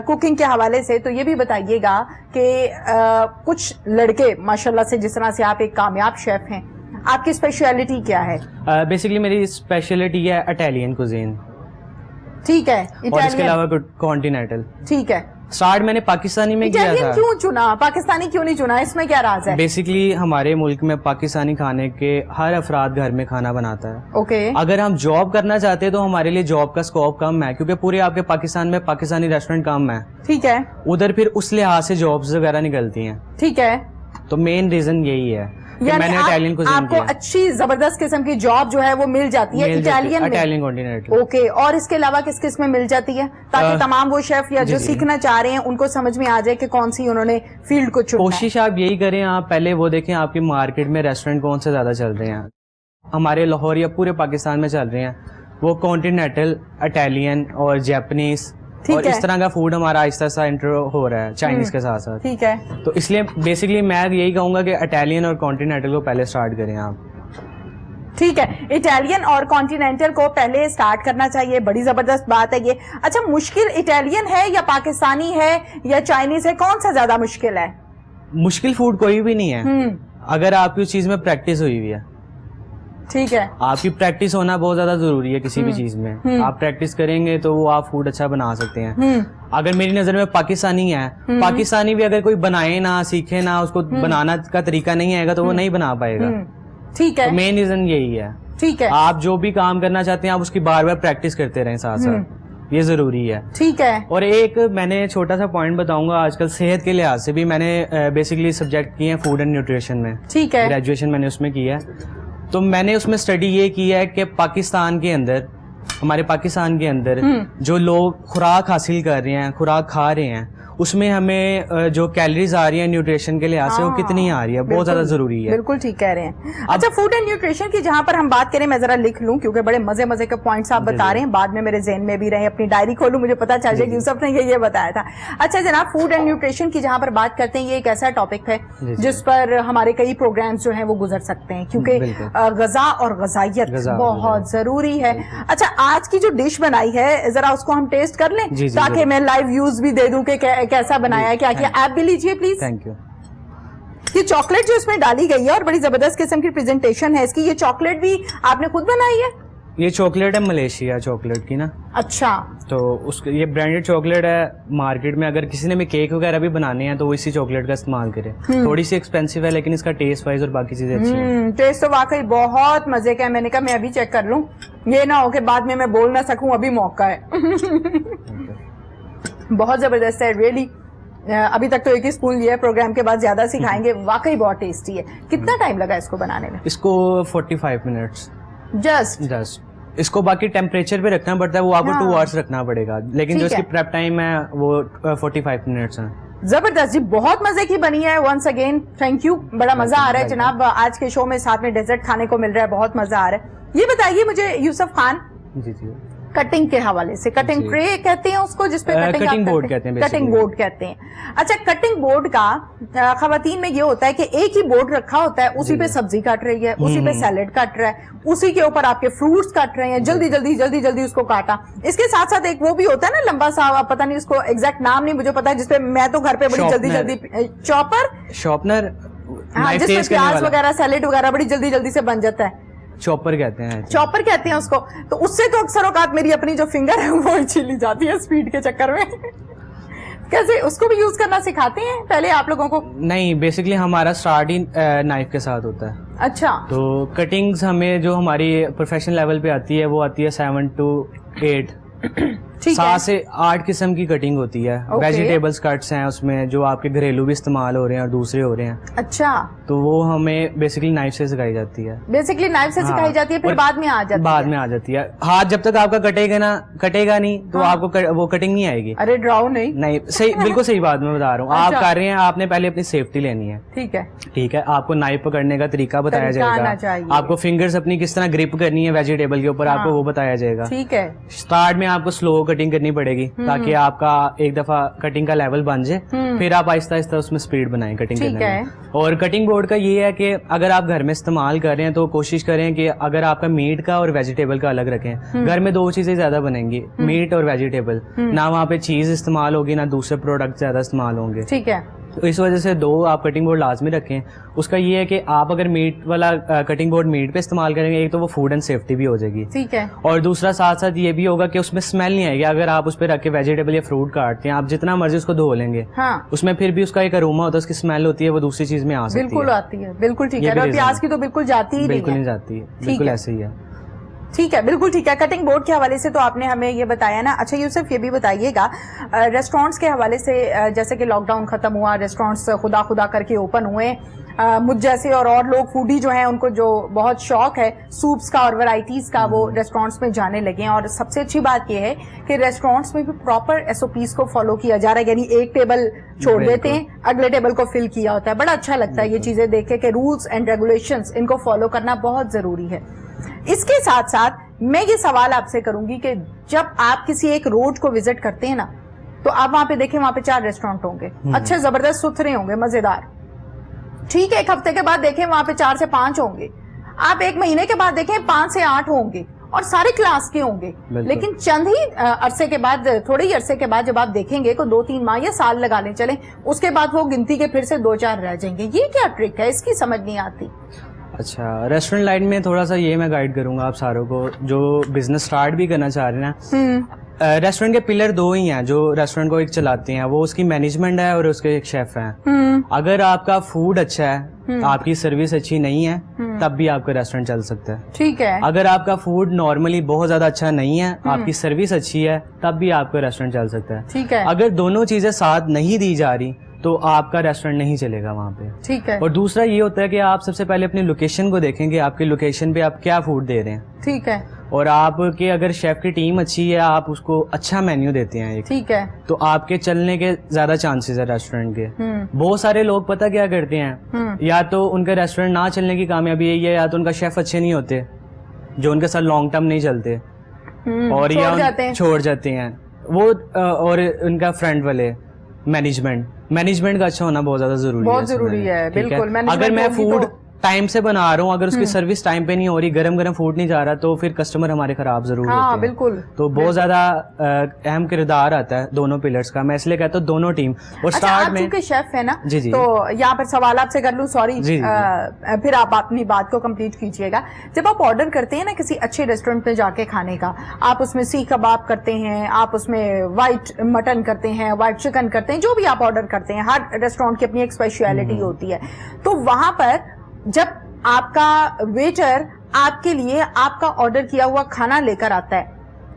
Speaker 2: کوکنگ کے حوالے سے, تو یہ بھی بتائیے گا کہ کچھ لڑکے ماشاءاللہ سے, جس طرح سے آپ ایک کامیاب شیف ہیں, آپ کی اسپیشلٹی کیا ہے؟
Speaker 1: بیسکلی میری اسپیشلٹی ہے اٹیلین کوزین.
Speaker 2: ٹھیک ہے,
Speaker 1: اور اس کے علاوہ کانٹینینٹل.
Speaker 2: ٹھیک ہے.
Speaker 1: اسٹارٹ میں نے پاکستانی میں کیا تھا.
Speaker 2: کیوں چنا پاکستانی, کیوں نہیں چنا, اس میں کیا راز ہے؟
Speaker 1: بیسکلی ہمارے ملک میں پاکستانی کھانے کے ہر افراد گھر میں کھانا بناتا ہے. اوکے. اگر ہم جاب کرنا چاہتے ہیں تو ہمارے لیے جاب کا اسکوپ کم ہے, کیونکہ پورے آپ کے پاکستان میں پاکستانی ریسٹورینٹ کم ہے. ٹھیک ہے. ادھر پھر اس لحاظ سے جابس وغیرہ نکلتی ہیں. ٹھیک ہے. تو مین ریزن یہی ہے کہ میں نے اٹیلین کو
Speaker 2: آپ کو اچھی زبردست قسم کی جاب جو ہے وہ مل جاتی ہے
Speaker 1: اٹیلین کانٹینینٹل.
Speaker 2: اوکے. اور اس کے علاوہ کس کس میں مل جاتی ہے, تاکہ تمام وہ شیف یا جو سیکھنا چاہ رہے ہیں ان کو سمجھ میں آ جائے کہ کون سی انہوں نے فیلڈ کو چنا.
Speaker 1: کوشش آپ یہی کریں, آپ پہلے وہ دیکھیں آپ کی مارکیٹ میں ریسٹورینٹ کون سے زیادہ چل رہے ہیں. ہمارے لاہور یا پورے پاکستان میں چل رہے ہیں وہ کانٹینینٹل, اٹیلین اور جیپنیز, اور اس طرح کا فوڈ ہمارا آہستہ آہستہ انٹر ہو رہا ہے چائنیز کے ساتھ ساتھ. ٹھیک ہے. تو اس لیے بیسکلی میں یہی کہوں گا کہ اٹیلین اور کانٹینینٹل کو پہلے اسٹارٹ کریں آپ.
Speaker 2: ٹھیک ہے, اٹیلین اور کانٹینینٹل کو پہلے اسٹارٹ کرنا چاہیے, بڑی زبردست بات ہے یہ. اچھا, مشکل اٹیلین ہے یا پاکستانی ہے یا چائنیز ہے, کون سا زیادہ مشکل ہے؟
Speaker 1: مشکل فوڈ کوئی بھی نہیں ہے اگر آپ کی اس چیز میں پریکٹس ہوئی ہوئی ہے.
Speaker 2: ٹھیک ہے.
Speaker 1: آپ کی پریکٹس ہونا بہت زیادہ ضروری ہے کسی بھی چیز میں. آپ پریکٹس کریں گے تو وہ آپ فوڈ اچھا بنا سکتے ہیں. اگر میری نظر میں پاکستانی ہے, پاکستانی بھی اگر کوئی بنائے نہ, سیکھے نہ, اس کو بنانا کا طریقہ نہیں آئے گا تو وہ نہیں بنا پائے گا. ٹھیک ہے. مین ریزن یہی ہے. ٹھیک ہے. آپ جو بھی کام کرنا چاہتے ہیں آپ اس کی بار بار پریکٹس کرتے رہیں ساتھ ساتھ, یہ ضروری ہے. ٹھیک ہے. اور ایک میں نے چھوٹا سا پوائنٹ بتاؤں گا, آج کل صحت کے لحاظ سے بھی میں نے بیسکلی سبجیکٹ کیے ہیں فوڈ اینڈ نیوٹریشن میں. ٹھیک ہے. گریجویشن میں نے اس میں کی ہے, تو میں نے اس میں اسٹڈی یہ کی ہے کہ پاکستان کے اندر, ہمارے پاکستان کے اندر جو لوگ خوراک حاصل کر رہے ہیں, خوراک کھا رہے ہیں, اس میں ہمیں جو کیلریز آ رہی ہیں نیوٹریشن کے لحاظ سے وہ کتنی آ رہی ہے, بہت زیادہ ضروری ہے. بالکل ٹھیک کہہ رہے ہیں. اچھا, فوڈ اینڈ نیوٹریشن کی جہاں پر ہم بات کریں, میں ذرا لکھ لوں کیونکہ بڑے مزے مزے کے پوائنٹس آپ بتا رہے ہیں, بعد میں میرے ذہن میں بھی رہے, اپنی ڈائری کھولوں مجھے پتا چل جائے کہ یوسف نے یہ بتایا تھا. اچھا جناب, فوڈ اینڈ نیوٹریشن کی جہاں پر بات کرتے ہیں, یہ ایک ایسا ٹاپک ہے جس پر ہمارے کئی پروگرامز جو ہیں وہ گزر سکتے ہیں, کیونکہ غذا اور غذائیت بہت ضروری ہے. اچھا, آج کی جو ڈش بنائی ہے ذرا اس کو ہم ٹیسٹ کر لیں تاکہ میں لائیو ویوز بھی دے دوں کہ کیسا بنایا ہے, کیا کیا. آپ بھی لیجیے پلیز. Thank you. یہ چاکلیٹ جو اس میں ڈالی گئی ہے اور بڑی زبردست قسم کی پریزنٹیشن ہے اس کی, یہ چاکلیٹ بھی آپ نے خود بنائی ہے؟ یہ چاکلیٹ ہے ملیشیا چاکلیٹ کی نا.
Speaker 2: اچھا.
Speaker 1: تو اس یہ برانڈیڈ چاکلیٹ ہے مارکیٹ میں. اگر کسی نے بھی کیک وغیرہ بھی بنانے ہیں تو وہ اسی چاکلیٹ کا استعمال کرے. تھوڑی سی ایکسپینسو ہے لیکن اس کا ٹیسٹ وائز اور باقی چیزیں اچھی ہیں.
Speaker 2: ٹیسٹ تو واقعی بہت مزے کا ہے. میں نے کہا میں ابھی چیک کر لوں, یہ نہ ہو کہ بعد میں بول نہ سکوں, ابھی موقع ہے. بہت زبردست ہے ریئلی. ابھی تک تو ایک ہی اسپون لیا ہے, پروگرام کے بعد زیادہ سکھائیں گے. واقعی بہت ٹیسٹی ہے. کتنا ٹائم لگا اس کو بنانے میں؟
Speaker 1: اس کو 45 منٹس
Speaker 2: جسٹ.
Speaker 1: اس کو باقی ٹیمپریچر پہ رکھنا پڑتا ہے, وہ آپ کو 2 آورس رکھنا پڑے گا, لیکن جو اس کی پریپ ٹائم ہے وہ 45 منٹس ہیں.
Speaker 2: زبردست جی, بہت مزے کی بنی ہے. ونس اگین تھینک یو, بڑا مزہ آ رہا ہے جناب. آج کے شو میں ساتھ میں ڈیزرٹ کھانے کو مل رہا ہے, بہت مزہ آ رہا ہے. یہ بتائیے مجھے یوسف خان,
Speaker 1: جی جی,
Speaker 2: کٹنگ کے حوالے سے, کٹنگ ٹرے کہتے ہیں اس کو جس پہ
Speaker 1: کٹنگ بورڈ کہتے ہیں,
Speaker 2: کٹنگ بورڈ کہتے ہیں. اچھا, کٹنگ بورڈ کا خواتین میں یہ ہوتا ہے کہ ایک ہی بورڈ رکھا ہوتا ہے, اسی پہ سبزی کٹ رہی ہے, اسی پہ سیلڈ کٹ رہا ہے, اسی کے اوپر آپ کے فروٹس کٹ رہے ہیں, جلدی جلدی جلدی جلدی اس کو کاٹا. اس کے ساتھ ساتھ ایک وہ بھی ہوتا ہے نا لمبا سا, پتہ نہیں اس کو ایگزیکٹ نام نہیں مجھے پتا ہے, جس پہ میں تو گھر پہ بڑی جلدی جلدی
Speaker 1: شارپنر,
Speaker 2: جس پہ پیاز وغیرہ سیلڈ وغیرہ بڑی جلدی جلدی سے بن جاتا ہے.
Speaker 1: چاپر کہتے ہیں,
Speaker 2: چاپر کہتے ہیں اس کو. تو اس سے تو اکثر اوقات میری اپنی جو فنگر ہے وہ چھیلی جاتی ہے اسپیڈ کے چکر میں. کیسے اس کو بھی یوز کرنا سکھاتے ہیں پہلے آپ لوگوں کو؟
Speaker 1: نہیں, بیسکلی ہمارا سٹارٹ ہی نائف کے ساتھ ہوتا ہے.
Speaker 2: اچھا.
Speaker 1: تو کٹنگز ہمیں جو ہماری پروفیشنل لیول پہ آتی ہے وہ آتی ہے 7 to 8, 7 سے 8 قسم کی کٹنگ ہوتی ہے. ویجیٹیبلز کٹس ہیں اس میں جو آپ کے گھریلو بھی استعمال ہو رہے ہیں اور دوسرے ہو رہے ہیں.
Speaker 2: اچھا.
Speaker 1: تو وہ ہمیں بیسکلی نائف سے سکھائی جاتی ہے.
Speaker 2: بیسکلی نائف سے سکھائی جاتی ہے, پھر بعد میں آ جاتی ہے.
Speaker 1: ہاتھ جب تک آپ کا کٹے گا نہیں تو آپ کو وہ کٹنگ نہیں آئے گی.
Speaker 2: ارے ڈراؤ نہیں,
Speaker 1: صحیح, بالکل صحیح بات میں بتا رہا ہوں. آپ کر رہے ہیں, آپ نے پہلے اپنی سیفٹی لینی ہے. ٹھیک ہے, آپ کو نائف پکڑنے کا طریقہ بتایا جائے گا, آپ کو فنگرز اپنی کس طرح گرپ کرنی ہے ویجیٹیبل کے اوپر, آپ کو وہ بتایا جائے گا.
Speaker 2: ٹھیک ہے.
Speaker 1: اسٹارٹ میں آپ کو سلو کٹنگ کرنی پڑے گی تاکہ آپ کا ایک دفعہ کٹنگ کا لیول بن جائے, پھر آپ آہستہ آہستہ اس میں اسپیڈ بنائیں کٹنگ کرنے میں. اور کٹنگ بورڈ کا یہ ہے کہ اگر آپ گھر میں استعمال کر رہے ہیں تو کوشش کریں کہ اگر آپ کا میٹ کا اور ویجیٹیبل کا الگ رکھیں. گھر میں 2 چیزیں زیادہ بنیں گی, میٹ اور ویجیٹیبل, نہ وہاں پہ چیز استعمال ہوگی نہ دوسرے پروڈکٹ زیادہ استعمال ہوں گے.
Speaker 2: ٹھیک ہے.
Speaker 1: تو اس وجہ سے 2 آپ کٹنگ بورڈ لازمی رکھیں. اس کا یہ ہے کہ آپ اگر میٹ والا کٹنگ بورڈ میٹ پہ استعمال کریں گے, ایک تو وہ فوڈ اینڈ سیفٹی بھی ہو جائے گی.
Speaker 2: ٹھیک ہے.
Speaker 1: اور دوسرا ساتھ ساتھ یہ بھی ہوگا کہ اس میں اسمیل نہیں آئے گی. اگر آپ اس پہ رکھ کے ویجیٹیبل یا فروٹ کاٹتے ہیں, آپ جتنا مرضی اس کو دھو لیں گے, اس میں پھر بھی اس کا ایک اروما ہوتا ہے, اس کی اسمیل ہوتی ہے, وہ دوسری چیز میں آ سکتی ہے.
Speaker 2: بالکل آتی ہے, بالکل ٹھیک ہے. اور پیاز کی تو بالکل جاتی ہی
Speaker 1: بالکل نہیں جاتی ہے, بالکل ایسے ہی ہے.
Speaker 2: ٹھیک ہے, بالکل ٹھیک ہے. کٹنگ بورڈ کے حوالے سے تو آپ نے ہمیں یہ بتایا نا. اچھا یوسف, یہ بھی بتائیے گا ریسٹورینٹس کے حوالے سے, جیسے کہ لاک ڈاؤن ختم ہوا, ریسٹورینٹس خدا خدا کر کے اوپن ہوئے, مجھ جیسے اور لوگ فوڈی جو ہیں ان کو جو بہت شوق ہے سوپس کا اور ورائٹیز کا, وہ ریسٹورینٹس میں جانے لگے ہیں. اور سب سے اچھی بات یہ ہے کہ ریسٹورینٹس میں بھی پراپر SOPs کو فالو کیا جا رہا ہے, یعنی ایک ٹیبل چھوڑ دیتے ہیں, اگلے ٹیبل کو فل کیا ہوتا ہے. بڑا اچھا لگتا ہے یہ چیزیں دیکھ کے کہ رولس اینڈ ریگولیشنز ان کو فالو کرنا بہت ضروری ہے. اس کے ساتھ ساتھ میں یہ سوال آپ سے کروں گی کہ جب آپ کسی ایک روڈ کو وزٹ کرتے ہیں نا, تو آپ وہاں پہ دیکھیں, وہاں پہ 4 ریسٹورینٹ ہوں گے, اچھے زبردست ستھرے ہوں گے, مزیدار. ٹھیک ہے, ایک ہفتے کے بعد دیکھیں وہاں پہ 4 سے 5 ہوں گے. آپ ایک مہینے کے بعد دیکھیں 5 سے 8 ہوں گے, اور سارے کلاس کے ہوں گے. لیکن چند ہی عرصے کے بعد, تھوڑے ہی عرصے کے بعد جب آپ دیکھیں گے, کو 2-3 ماہ یا سال لگا لیں چلیں, اس کے بعد وہ گنتی کے پھر سے 2-4 رہ جائیں گے. یہ کیا ٹرک ہے, اس کی سمجھ نہیں آتی.
Speaker 1: اچھا, ریسٹورینٹ لائن میں تھوڑا سا یہ میں گائیڈ کروں گا آپ ساروں کو جو بزنس سٹارٹ بھی کرنا چاہ رہے ہیں. ریسٹورینٹ کے پلر 2 ہی ہیں جو ریسٹورینٹ کو ایک چلاتے ہیں, وہ اس کی مینجمنٹ ہے اور اس کے ایک شیف ہیں. اگر آپ کا فوڈ اچھا ہے, آپ کی سروس اچھی نہیں ہے, تب بھی آپ کا ریسٹورینٹ چل سکتا ہے.
Speaker 2: ٹھیک ہے.
Speaker 1: اگر آپ کا فوڈ نارملی بہت زیادہ اچھا نہیں ہے, آپ کی سروس اچھی ہے, تب بھی آپ کا ریسٹورینٹ چل سکتا ہے.
Speaker 2: ٹھیک ہے.
Speaker 1: اگر دونوں چیزیں ساتھ نہیں دی جا رہی تو آپ کا ریسٹورینٹ نہیں چلے گا وہاں پہ.
Speaker 2: ٹھیک ہے.
Speaker 1: اور دوسرا یہ ہوتا ہے کہ آپ سب سے پہلے اپنی لوکیشن کو دیکھیں گے, آپ کی لوکیشن پہ آپ کیا فوڈ دے رہے ہیں.
Speaker 2: ٹھیک ہے.
Speaker 1: اور آپ کے اگر شیف کی ٹیم اچھی ہے, آپ اس کو اچھا مینیو دیتے ہیں ایک,
Speaker 2: ٹھیک ہے,
Speaker 1: تو آپ کے چلنے کے زیادہ چانسز ہے ریسٹورینٹ کے. بہت سارے لوگ پتہ کیا کرتے ہیں, یا تو ان کا ریسٹورینٹ نہ چلنے کی کامیابی یہی ہے, یا تو ان کا شیف اچھے نہیں ہوتے جو ان کے ساتھ لانگ ٹرم نہیں چلتے, اور یا چھوڑ جاتے ہیں وہ, اور ان کا فرنٹ والے مینجمنٹ کا اچھا ہونا بہت زیادہ ضروری ہے.
Speaker 2: بہت ضروری ہے, بالکل.
Speaker 1: اگر میں ٹائم سے بنا رہا ہوں, اگر اس کی سروس ٹائم پہ نہیں ہو رہی, گرم گرم فوڈ نہیں جا رہا, تو پھر کسٹمر ہمارے خراب ضرور ہوتے ہیں.
Speaker 2: بالکل.
Speaker 1: تو بہت زیادہ اہم کردار آتا ہے دونوں پلرس کا, میں اس لیے کہتا ہوں دونوں ٹیم. اور اسٹارٹ میں
Speaker 2: چونکہ شیف ہے نا,
Speaker 1: جی جی,
Speaker 2: تو یہاں پر سوال آپ سے کر لوں, سوری, پھر آپ اپنی بات کو کمپلیٹ کیجیے گا. جب آپ آرڈر کرتے ہیں نا کسی اچھے ریسٹورینٹ پہ جا کے کھانے کا, آپ اس میں سیخ کباب کرتے ہیں, آپ اس میں وائٹ مٹن کرتے ہیں, وائٹ چکن کرتے ہیں, جو بھی آپ آرڈر کرتے ہیں, ہر ریسٹورینٹ کی اپنی ایک اسپیشلٹی ہوتی ہے. تو وہاں پر جب آپ کا ویٹر آپ کے لیے آپ کا آرڈر کیا ہوا کھانا لے کر آتا ہے,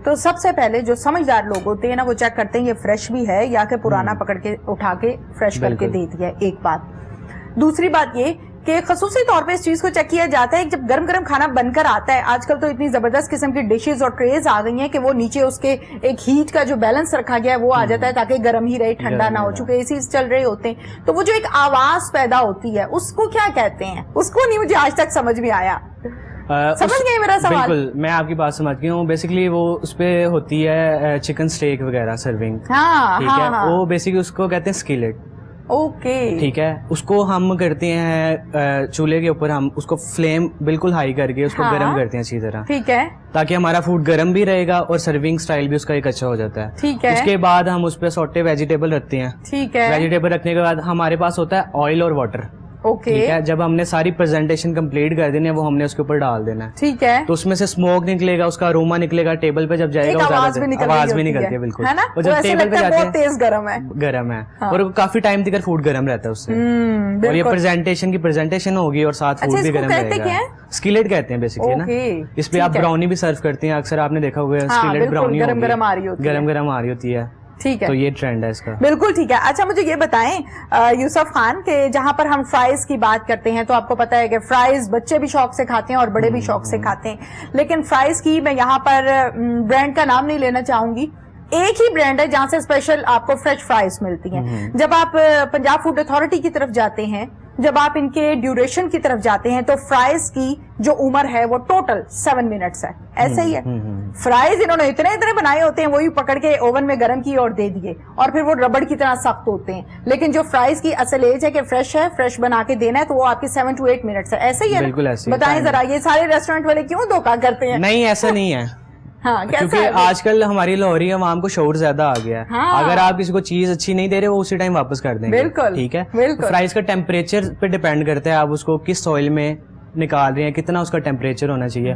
Speaker 2: تو سب سے پہلے جو سمجھدار لوگ ہوتے ہیں نا, وہ چیک کرتے ہیں یہ فریش بھی ہے یا کہ پرانا پکڑ کے اٹھا کے فریش کر کے دے دیا. ایک بات. دوسری بات یہ کہ خصوصی طور پہ اس چیز کو چیک کیا جاتا ہے کہ جب گرم گرم کھانا بن کر آتا ہے, آج کل تو اتنی زبردست قسم کی ڈشز اور ٹریز آ گئی ہیں کہ وہ نیچے اس کے ایک ہیٹ کا جو بیلنس رکھا گیا ہے وہ آ جاتا ہے تاکہ گرم ہی رہے, ٹھنڈا نہ ہو, چونکہ اے سی چل رہے ہوتے ہیں. تو وہ جو ایک آواز پیدا ہوتی ہے اس کو کیا کہتے ہیں, اس کو نہیں مجھے آج تک سمجھ میں آیا. سمجھ گئے میرا سوال؟
Speaker 1: بالکل, میں آپ کی بات سمجھ گئی ہوں. بیسیکلی وہ اس پہ ہوتی ہے چکن اسٹیک وغیرہ سرونگ, ٹھیک ہے, وہ بیسیکلی اس کو کہتے ہیں اسکیلٹ.
Speaker 2: اوکے,
Speaker 1: ٹھیک ہے, اس کو ہم کرتے ہیں چولہے کے اوپر, ہم اس کو فلیم بالکل ہائی کر کے اس کو گرم کرتے ہیں اچھی طرح,
Speaker 2: ٹھیک ہے,
Speaker 1: تاکہ ہمارا فوڈ گرم بھی رہے گا اور سرونگ اسٹائل بھی اس کا ایک اچھا ہو جاتا ہے.
Speaker 2: ٹھیک ہے.
Speaker 1: اس کے بعد ہم اس پہ سوٹے ویجیٹیبل رکھتے ہیں.
Speaker 2: ٹھیک ہے.
Speaker 1: ویجیٹیبل رکھنے کے بعد ہمارے پاس ہوتا ہے آئل اور واٹر. ٹھیک ہے, جب ہم نے ساری پریزنٹیشن کمپلیٹ کر دینی ہے وہ ہم نے اس کے اوپر ڈال دینا ہے. ٹھیک ہے, تو اس میں سے اسموک نکلے گا, اس کا اروما نکلے گا, ٹیبل پہ جب جائے گا آواز بھی نکلتی ہے. بالکل, اور جب ٹیبل پہ جاتے ہیں
Speaker 2: تیز گرم ہے
Speaker 1: اور کافی ٹائم تک فوڈ گرم رہتا ہے اس سے. اور یہ پریزنٹیشن ہوگی اور ساتھ فوڈ بھی گرم رہے گا. اسکیلٹ کہتے ہیں بیسیکلی نا. اس پہ آپ براؤنی بھی سرو کرتے ہیں, اکثر آپ نے دیکھا ہوگا اسکیلٹ براؤنی گرم گرم آ رہی ہوتی ہے. ٹھیک ہے, تو یہ ٹرینڈ ہے اس کا. بالکل
Speaker 2: ٹھیک ہے. اچھا مجھے یہ بتائیں یوسف خان کہ جہاں پر ہم فرائز کی بات کرتے ہیں تو آپ کو پتا ہے کہ فرائز بچے بھی شوق سے کھاتے ہیں اور بڑے بھی شوق سے کھاتے ہیں, لیکن فرائز کی میں یہاں پر برانڈ کا نام نہیں لینا چاہوں گی, ایک ہی برانڈ ہے جہاں سے اسپیشل آپ کو فریش فرائز ملتی ہیں. جب آپ پنجاب فوڈ اتھارٹی کی طرف جاتے ہیں, جب آپ ان کے ڈیوریشن کی طرف جاتے ہیں, تو فرائز کی جو عمر ہے وہ ٹوٹل 7 منٹس ہے. ایسے ہی ہے, فرائز انہوں نے اتنے بنائے ہوتے ہیں, وہی پکڑ کے اوون میں گرم کیے اور دے دیے, اور پھر وہ ربڑ کی طرح سخت ہوتے ہیں. لیکن جو فرائز کی اصل ایج ہے کہ فریش بنا کے دینا ہے, تو وہ آپ کی 7 to 8 منٹس ہے. ایسے ہی ہے, بتائیں ذرا یہ سارے ریسٹورینٹ والے کیوں دھوکہ کرتے ہیں؟
Speaker 1: نہیں, ایسا نہیں ہے. کیونکہ آج کل ہماری لاہوری عوام کو شعور زیادہ آ گیا ہے. اگر آپ کسی کو چیز اچھی نہیں دے رہے, وہ اسی ٹائم واپس کر دیں گے. ٹھیک ہے, فرائز کا ٹیمپریچر پہ ڈیپینڈ کرتا ہے, آپ اس کو کس آئل میں نکال رہے ہیں, کتنا اس کا ٹیمپریچر ہونا چاہیے.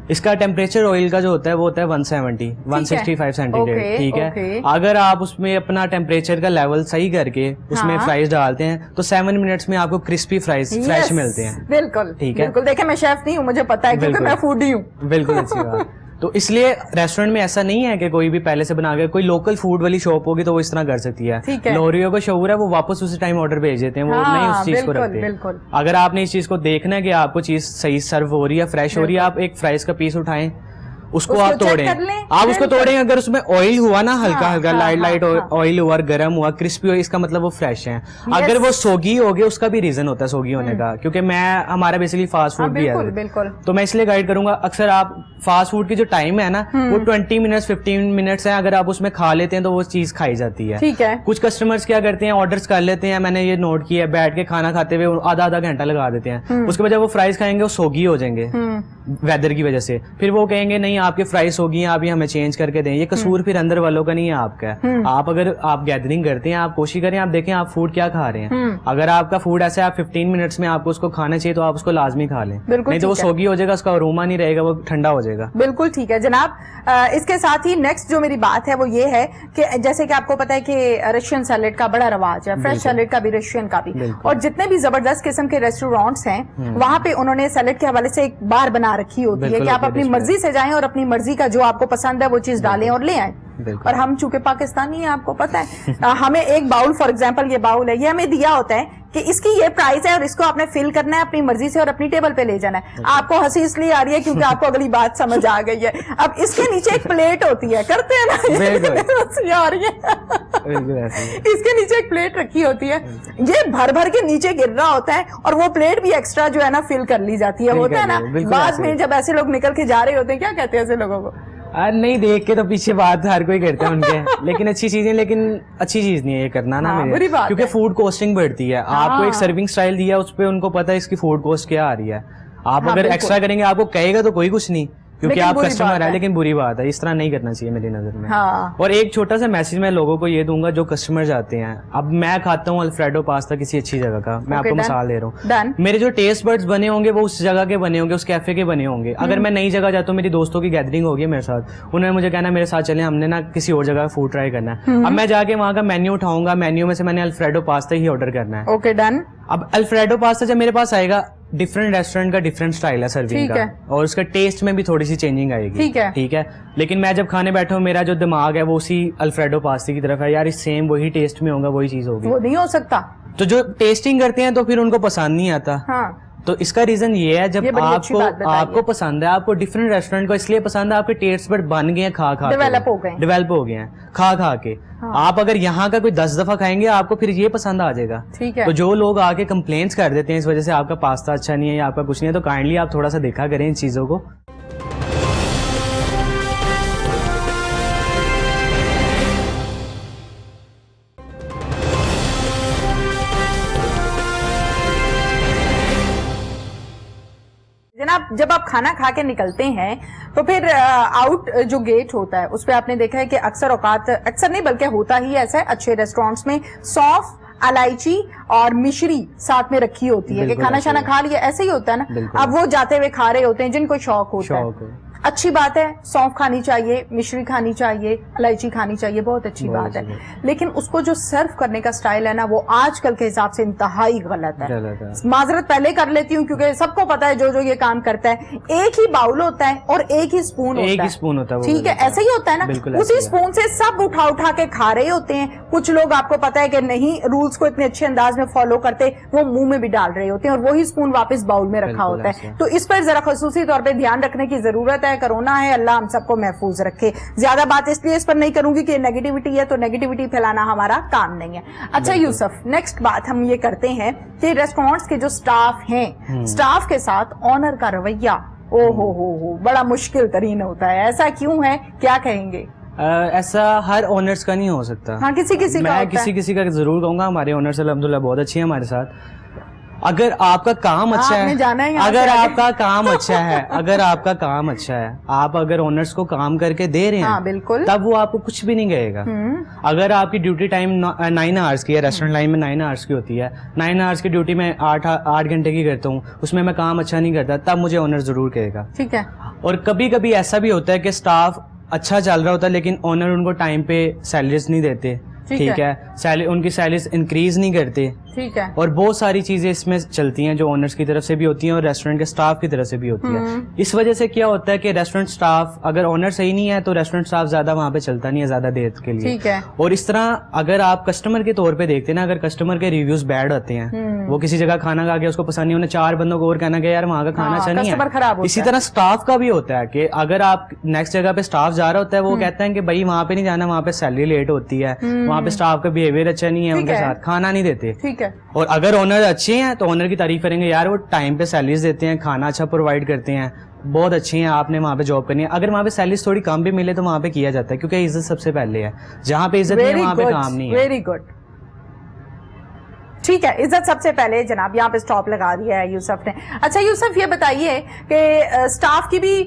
Speaker 1: اس کا ٹیمپریچر آئل کا جو ہوتا ہے وہ ہوتا ہے 165 سینٹی گریڈ. ٹھیک ہے, اگر آپ اس میں اپنا ٹیمپریچر کا لیول صحیح کر کے اس میں فرائز ڈالتے ہیں تو 7 منٹس میں آپ کو کرسپی فرائز فریش ملتے ہیں.
Speaker 2: بالکل,
Speaker 1: ٹھیک ہے.
Speaker 2: دیکھیں میں شیف نہیں ہوں, مجھے پتا ہے کیونکہ میں فوڈی ہوں.
Speaker 1: بالکل اچھی بات. تو اس لیے ریسٹورینٹ میں ایسا نہیں ہے کہ کوئی بھی پہلے سے بنا کے, کوئی لوکل فوڈ والی شاپ ہوگی تو وہ اس طرح کر سکتی ہے. لاہوریوں کو شعور ہے, وہ واپس اسی ٹائم آرڈر بھیج دیتے ہیں, وہ نہیں اس چیز کو رکھتے. اگر آپ نے اس چیز کو دیکھنا ہے کہ آپ کو چیز صحیح سرو ہو رہی ہے, فریش ہو رہی ہے, آپ ایک فرائز کا پیس اٹھائیں, اس کو آپ توڑیں, اگر اس میں آئل ہوا نا, ہلکا لائٹ آئل ہوا, گرم ہوا, کرسپی ہوا, اس کا مطلب وہ فریش ہے. اگر وہ سوگی ہو گیا, اس کا بھی ریزن ہوتا ہے سوگی ہونے کا, کیونکہ ہمارا بیسیکلی فاسٹ فوڈ بھی ہے, تو میں اس لیے گائڈ کروں گا. اکثر آپ فاسٹ فوڈ کی جو ٹائم ہے نا وہ 20 منٹس 15 منٹس ہے, اگر آپ اس میں کھا لیتے ہیں تو وہ چیز کھائی جاتی ہے. کچھ کسٹمرز کیا کرتے ہیں, آرڈرز کر لیتے ہیں, میں نے یہ نوٹ کیا ہے, بیٹھ کے کھانا کھاتے ہوئے آدھا گھنٹہ لگا دیتے ہیں. اس کے بعد جب وہ فرائز کھائیں گے وہ سوگی ہو جائیں گے ویدر کی وجہ سے, پھر وہ کہیں گے نہیں آپ کے فرائز ہوگی ہیں, آپ یہ ہمیں چینج کر کے دیں. یہ قصور پھر اندر والوں کا نہیں ہے, آپ کا ہے. آپ اگر آپ گیدرنگ کرتے ہیں, آپ کوشش کریں, آپ دیکھیں آپ فوڈ کیا کھا رہے ہیں. اگر آپ کا فوڈ ایسا ہے 15 منٹس میں آپ کو اس کو کھانا چاہیے, تو آپ اس کو لازمی کھا لیں, نہیں تو وہ سوگی ہو جائے گا, اس کا اروما نہیں رہے گا, وہ ٹھنڈا ہو جائے گا.
Speaker 2: بالکل ٹھیک ہے جناب. اس کے ساتھ ہی نیکسٹ جو میری بات ہے وہ یہ ہے کہ جیسے کہ آپ کو پتا ہے کہ رشین سیلڈ کا بڑا رواج ہے, فریش سیلڈ کا بھی, رشین کا بھی, اور جتنے بھی زبردست قسم کے ریسٹورینٹس ہیں وہاں پہ انہوں نے سیلڈ کے حوالے سے ایک بار بنا رکھی ہوتی ہے کہ آپ اپنی مرضی سے جائیں اور اپنی مرضی کا جو آپ کو پسند ہے وہ چیز ڈالیں اور لے آئیں. اور ہم چونکہ پاکستانی ہیں, آپ کو پتا ہے, ہمیں ایک باؤل, فار ایگزامپل یہ باؤل ہے, یہ ہمیں دیا ہوتا ہے کہ اس کی یہ پرائز ہے اور اس کو آپ نے فل کرنا ہے اپنی مرضی سے اور اپنی ٹیبل پہ لے جانا ہے. آپ کو ہنسی اس لیے آ رہی ہے کیونکہ آپ کو اگلی بات سمجھ آ گئی ہے. اب اس کے نیچے ایک پلیٹ ہوتی ہے, کرتے ہیں نا, آ رہی ہے, اس کے نیچے ایک پلیٹ رکھی ہوتی ہے, یہ بھر کے نیچے گر رہا ہوتا ہے, اور وہ پلیٹ بھی ایکسٹرا جو ہے نا فل کر لی جاتی ہے. ہوتا ہے نا بعد میں جب ایسے لوگ نکل کے جا رہے ہوتے ہیں, کیا کہتے ہیں ایسے لوگوں کو,
Speaker 1: نہیں دیکھ کے تو پیچھے بات ہر کوئی کرتا ہے ان کے, لیکن اچھی چیزیں, لیکن اچھی چیز نہیں ہے یہ کرنا نا میرے, کیونکہ فوڈ کوسٹنگ بڑھتی ہے. آپ کو ایک سرونگ اسٹائل دیا, اس پہ ان کو پتا ہے اس کی فوڈ کوسٹ کیا آ رہی ہے. آپ اگر ایکسٹرا کریں گے آپ کو کہے گا تو کوئی کچھ نہیں, کیونکہ آپ کسٹمر ہے, لیکن بری بات ہے, اس طرح نہیں کرنا چاہیے میری نظر میں. اور ایک چھوٹا سا میسج میں لوگوں کو یہ دوں گا جو کسٹمر جاتے ہیں. اب میں کھاتا ہوں الفریڈو پاستا کسی اچھی جگہ کا, میں آپ کو مثال دے رہا ہوں, میرے جو ٹیسٹ برڈز بنے ہوں گے وہ اس جگہ کے بنے ہوں گے, اس کیفے کے بنے ہوں گے. اگر میں نئی جگہ جاتا ہوں, میری دوستوں کی گیدرنگ ہوگی میرے ساتھ, انہوں نے مجھے کہنا میرے ساتھ چلیں, ہم نے نا کسی اور جگہ فوڈ ٹرائی کرنا ہے. اب میں جا کے وہاں کا مینیو اٹھاؤں گا, مینیو میں سے میں نے الفریڈو پاستا ہی آرڈر کرنا ہے.
Speaker 2: Okay done.
Speaker 1: اب الفریڈو پاستا جب میرے پاس آئے گا, ڈفرنٹ ریسٹورینٹ کا ڈفرنٹ اسٹائل ہے سرونگ کا, اور اس کا ٹیسٹ میں بھی تھوڑی سی چینجنگ آئے گی, ٹھیک ہے. لیکن میں جب کھانے بیٹھا ہوں, میرا جو دماغ ہے وہ اسی الفریڈو پاستے کی طرف ہے, یار سیم وہی ٹیسٹ میں ہوگا, وہی چیز ہوگی,
Speaker 2: وہ نہیں ہو سکتا.
Speaker 1: تو جو ٹیسٹنگ کرتے ہیں تو پھر ان کو پسند نہیں آتا. تو اس کا ریزن یہ ہے, جب آپ کو پسند ہے, آپ کو ڈفرنٹ ریسٹورینٹ کو اس لیے پسند ہے, آپ کے ٹیسٹ بڈ بن گئے ہیں, کھا کے ڈیولپ ہو گئے ہیں کھا کے. آپ اگر یہاں کا کوئی 10 دفعہ کھائیں گے, آپ کو پھر یہ پسند آ جائے گا. تو جو لوگ آ کے کمپلینس کر دیتے ہیں اس وجہ سے آپ کا پاستا اچھا نہیں ہے یا آپ کا کچھ نہیں ہے, تو کائنڈلی آپ تھوڑا سا دیکھا کریں ان چیزوں کو.
Speaker 2: جناب جب آپ کھانا کھا کے نکلتے ہیں تو پھر آؤٹ جو گیٹ ہوتا ہے اس پہ آپ نے دیکھا ہے کہ اکثر اوقات, اکثر نہیں بلکہ ہوتا ہی ایسا ہے, اچھے ریسٹورینٹس میں سونف, الائچی اور مشری ساتھ میں رکھی ہوتی ہے کہ کھانا شانا کھا لیا, ایسے ہی ہوتا ہے نا. اب وہ جاتے ہوئے کھا رہے ہوتے ہیں جن کو شوق ہوتا ہے, اچھی بات ہے, سونف کھانی چاہیے, مشری کھانی چاہیے, الائچی کھانی چاہیے, بہت اچھی بات ہے. لیکن اس کو جو سرو کرنے کا سٹائل ہے نا, وہ آج کل کے حساب سے انتہائی غلط ہے. معذرت پہلے کر لیتی ہوں کیونکہ سب کو پتا ہے جو یہ کام کرتا ہے, ایک ہی باؤل ہوتا ہے اور ایک ہی اسپون ہوتا ہے, ٹھیک ہے, ایسا ہی ہوتا ہے نا. اسی اسپون سے سب اٹھا کے کھا رہے ہوتے ہیں. کچھ لوگ آپ کو پتا ہے کہ نہیں رولز کو اتنے اچھے انداز میں فالو کرتے, وہ منہ میں بھی ڈال رہے ہوتے ہیں اور وہی اسپون واپس باؤل میں رکھا ہوتا ہے. تو اس پر ذرا خصوصی طور پہ دھیان رکھنے کی ضرورت ہے. کرونا ہے, اللہ ہم سب کو محفوظ رکھے. زیادہ بات اس لیے اس پر نہیں کروں گی کہ نیگیٹیوٹی ہے, تو نیگیٹیوٹی پھیلانا ہمارا کام نہیں ہے. اچھا یوسف, نیکسٹ بات ہم یہ کرتے ہیں کہ ریسٹورینٹس کے جو سٹاف ہیں, سٹاف کے ساتھ آنر کا رویہ او ہو بڑا مشکل ترین ہوتا ہے. ایسا کیوں ہے, کیا کہیں گے؟
Speaker 1: ایسا ہر اونرز کا نہیں ہو سکتا.
Speaker 2: ہاں, کسی کا
Speaker 1: ضرور کہوں گا. ہمارے اونرز الحمدللہ بہت اچھے ہیں ہمارے ساتھ. اگر آپ کا کام اچھا ہے, اگر آپ کا کام اچھا ہے, آپ اگر اونرز کو کام کر کے دے رہے ہیں بالکل, تب وہ آپ کو کچھ بھی نہیں کہے گا. اگر آپ کی ڈیوٹی ٹائم 9 آورس کی ہے, ریسٹورینٹ لائن میں 9 آورس کی ہوتی ہے, 9 آورس کی ڈیوٹی میں 8 گھنٹے کی کرتا ہوں, اس میں کام اچھا نہیں کرتا, تب مجھے اونر ضرور کہے گا, ٹھیک ہے. اور کبھی کبھی ایسا بھی ہوتا ہے کہ اسٹاف اچھا چل رہا ہوتا ہے لیکن اونر ان کو ٹائم پہ سیلریز نہیں دیتے, ٹھیک ہے, ان کی سیلریز انکریز نہیں کرتے, ٹھیک ہے. اور بہت ساری چیزیں اس میں چلتی ہیں جو اونرز کی طرف سے بھی ہوتی ہیں اور ریسٹورینٹ کے سٹاف کی طرف سے بھی ہوتی ہے. اس وجہ سے کیا ہوتا ہے کہ ریسٹورینٹ سٹاف, اگر اونر صحیح نہیں ہے تو ریسٹورینٹ سٹاف زیادہ وہاں پہ چلتا نہیں ہے زیادہ دیر کے لیے, ٹھیک ہے. اور اس طرح اگر آپ کسٹمر کے طور پہ دیکھتے ہیں نا, اگر کسٹمر کے ریویوز بیڈ ہوتے ہیں, وہ کسی جگہ کھانا کھا کے اس کو پسند نہیں, انہیں 4 بندوں کو اور کہنا کہ یار وہاں کا کھانا اچھا نہیں ہے. اسی طرح سٹاف کا بھی ہوتا ہے کہ اگر آپ نیکسٹ جگہ پہ سٹاف جا رہا ہوتا ہے, وہ کہتے ہیں کہ بھائی وہاں پہ نہیں جانا, وہاں پہ سیلری لیٹ ہوتی ہے, وہاں پہ سٹاف کا بیہیویئر اچھا نہیں ہے, ان کے ساتھ کھانا نہیں دیتے, ٹھیک ہے. اور اگر اونر اچھے ہیں تو اونر کی تعریف کریں گے, یار وہ ٹائم پہ سیلریز دیتے ہیں, کھانا اچھا پرووائڈ کرتے ہیں, بہت اچھے ہیں, آپ نے وہاں پہ جاب کرنی ہے. اگر وہاں پہ سیلریز تھوڑی کم بھی ملے تو وہاں پہ کیا جاتا ہے, کیونکہ عزت سب سے پہلے ہے. جہاں پہ عزت نہیں ہے وہاں پہ کام نہیں ہے. ویری گڈ, ٹھیک ہے, عزت سب سے پہلے. جناب یہاں پہ سٹاپ لگا دیا ہے یوسف نے. اچھا یوسف, یہ بتائیے کہ سٹاف کی بھی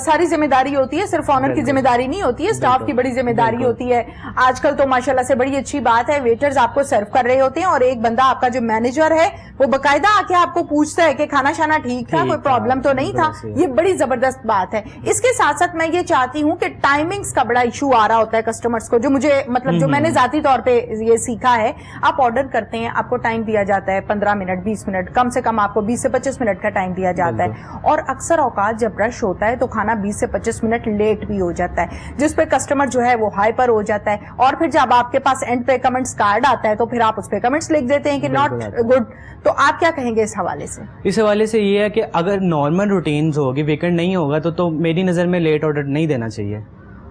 Speaker 1: ساری ذمہ داری ہوتی ہے, صرف آنر کی ذمہ داری نہیں ہوتی ہے, سٹاف کی بڑی ذمہ داری ہوتی ہے. آج کل تو ماشاءاللہ سے بڑی اچھی بات ہے, ویٹرز آپ کو سرو کر رہے ہوتے ہیں اور ایک بندہ آپ کا جو مینیجر ہے وہ باقاعدہ آ کے آپ کو پوچھتا ہے کہ کھانا شانا ٹھیک تھا, کوئی پرابلم تو نہیں تھا. یہ بڑی زبردست بات ہے. اس کے ساتھ ساتھ میں یہ چاہتی ہوں کہ ٹائمنگز کا بڑا ایشو آ رہا ہوتا ہے کسٹمرز کو, جو مجھے مطلب جو میں نے ذاتی طور پہ یہ سیکھا ہے. آپ آرڈر کرتے ہیں, آپ کو ٹائم دیا جاتا ہے 15 منٹ 20 منٹ, کم سے کم آپ کو 20 سے 25 منٹ کا ٹائم دیا جاتا ہے. اور اکثر اوقات جب رش ہوتا ہے تو کھانا 20 سے 25 منٹ لیٹ بھی ہو جاتا ہے, جس پہ کسٹمر جو ہے وہ ہائپر ہو جاتا ہے. اور پھر جب آپ کے پاس اینڈ پہ کمنٹس کارڈ آتا ہے تو پھر آپ اس پہ کمنٹس لکھ دیتے ہیں کہ ناٹ گڈ. تو آپ کیا کہیں گے اس حوالے سے؟ اس حوالے سے یہ ہے کہ اگر نارمل روٹینز ہوگی, ویکنڈ نہیں ہوگا تو میری نظر میں لیٹ آرڈر نہیں دینا چاہیے.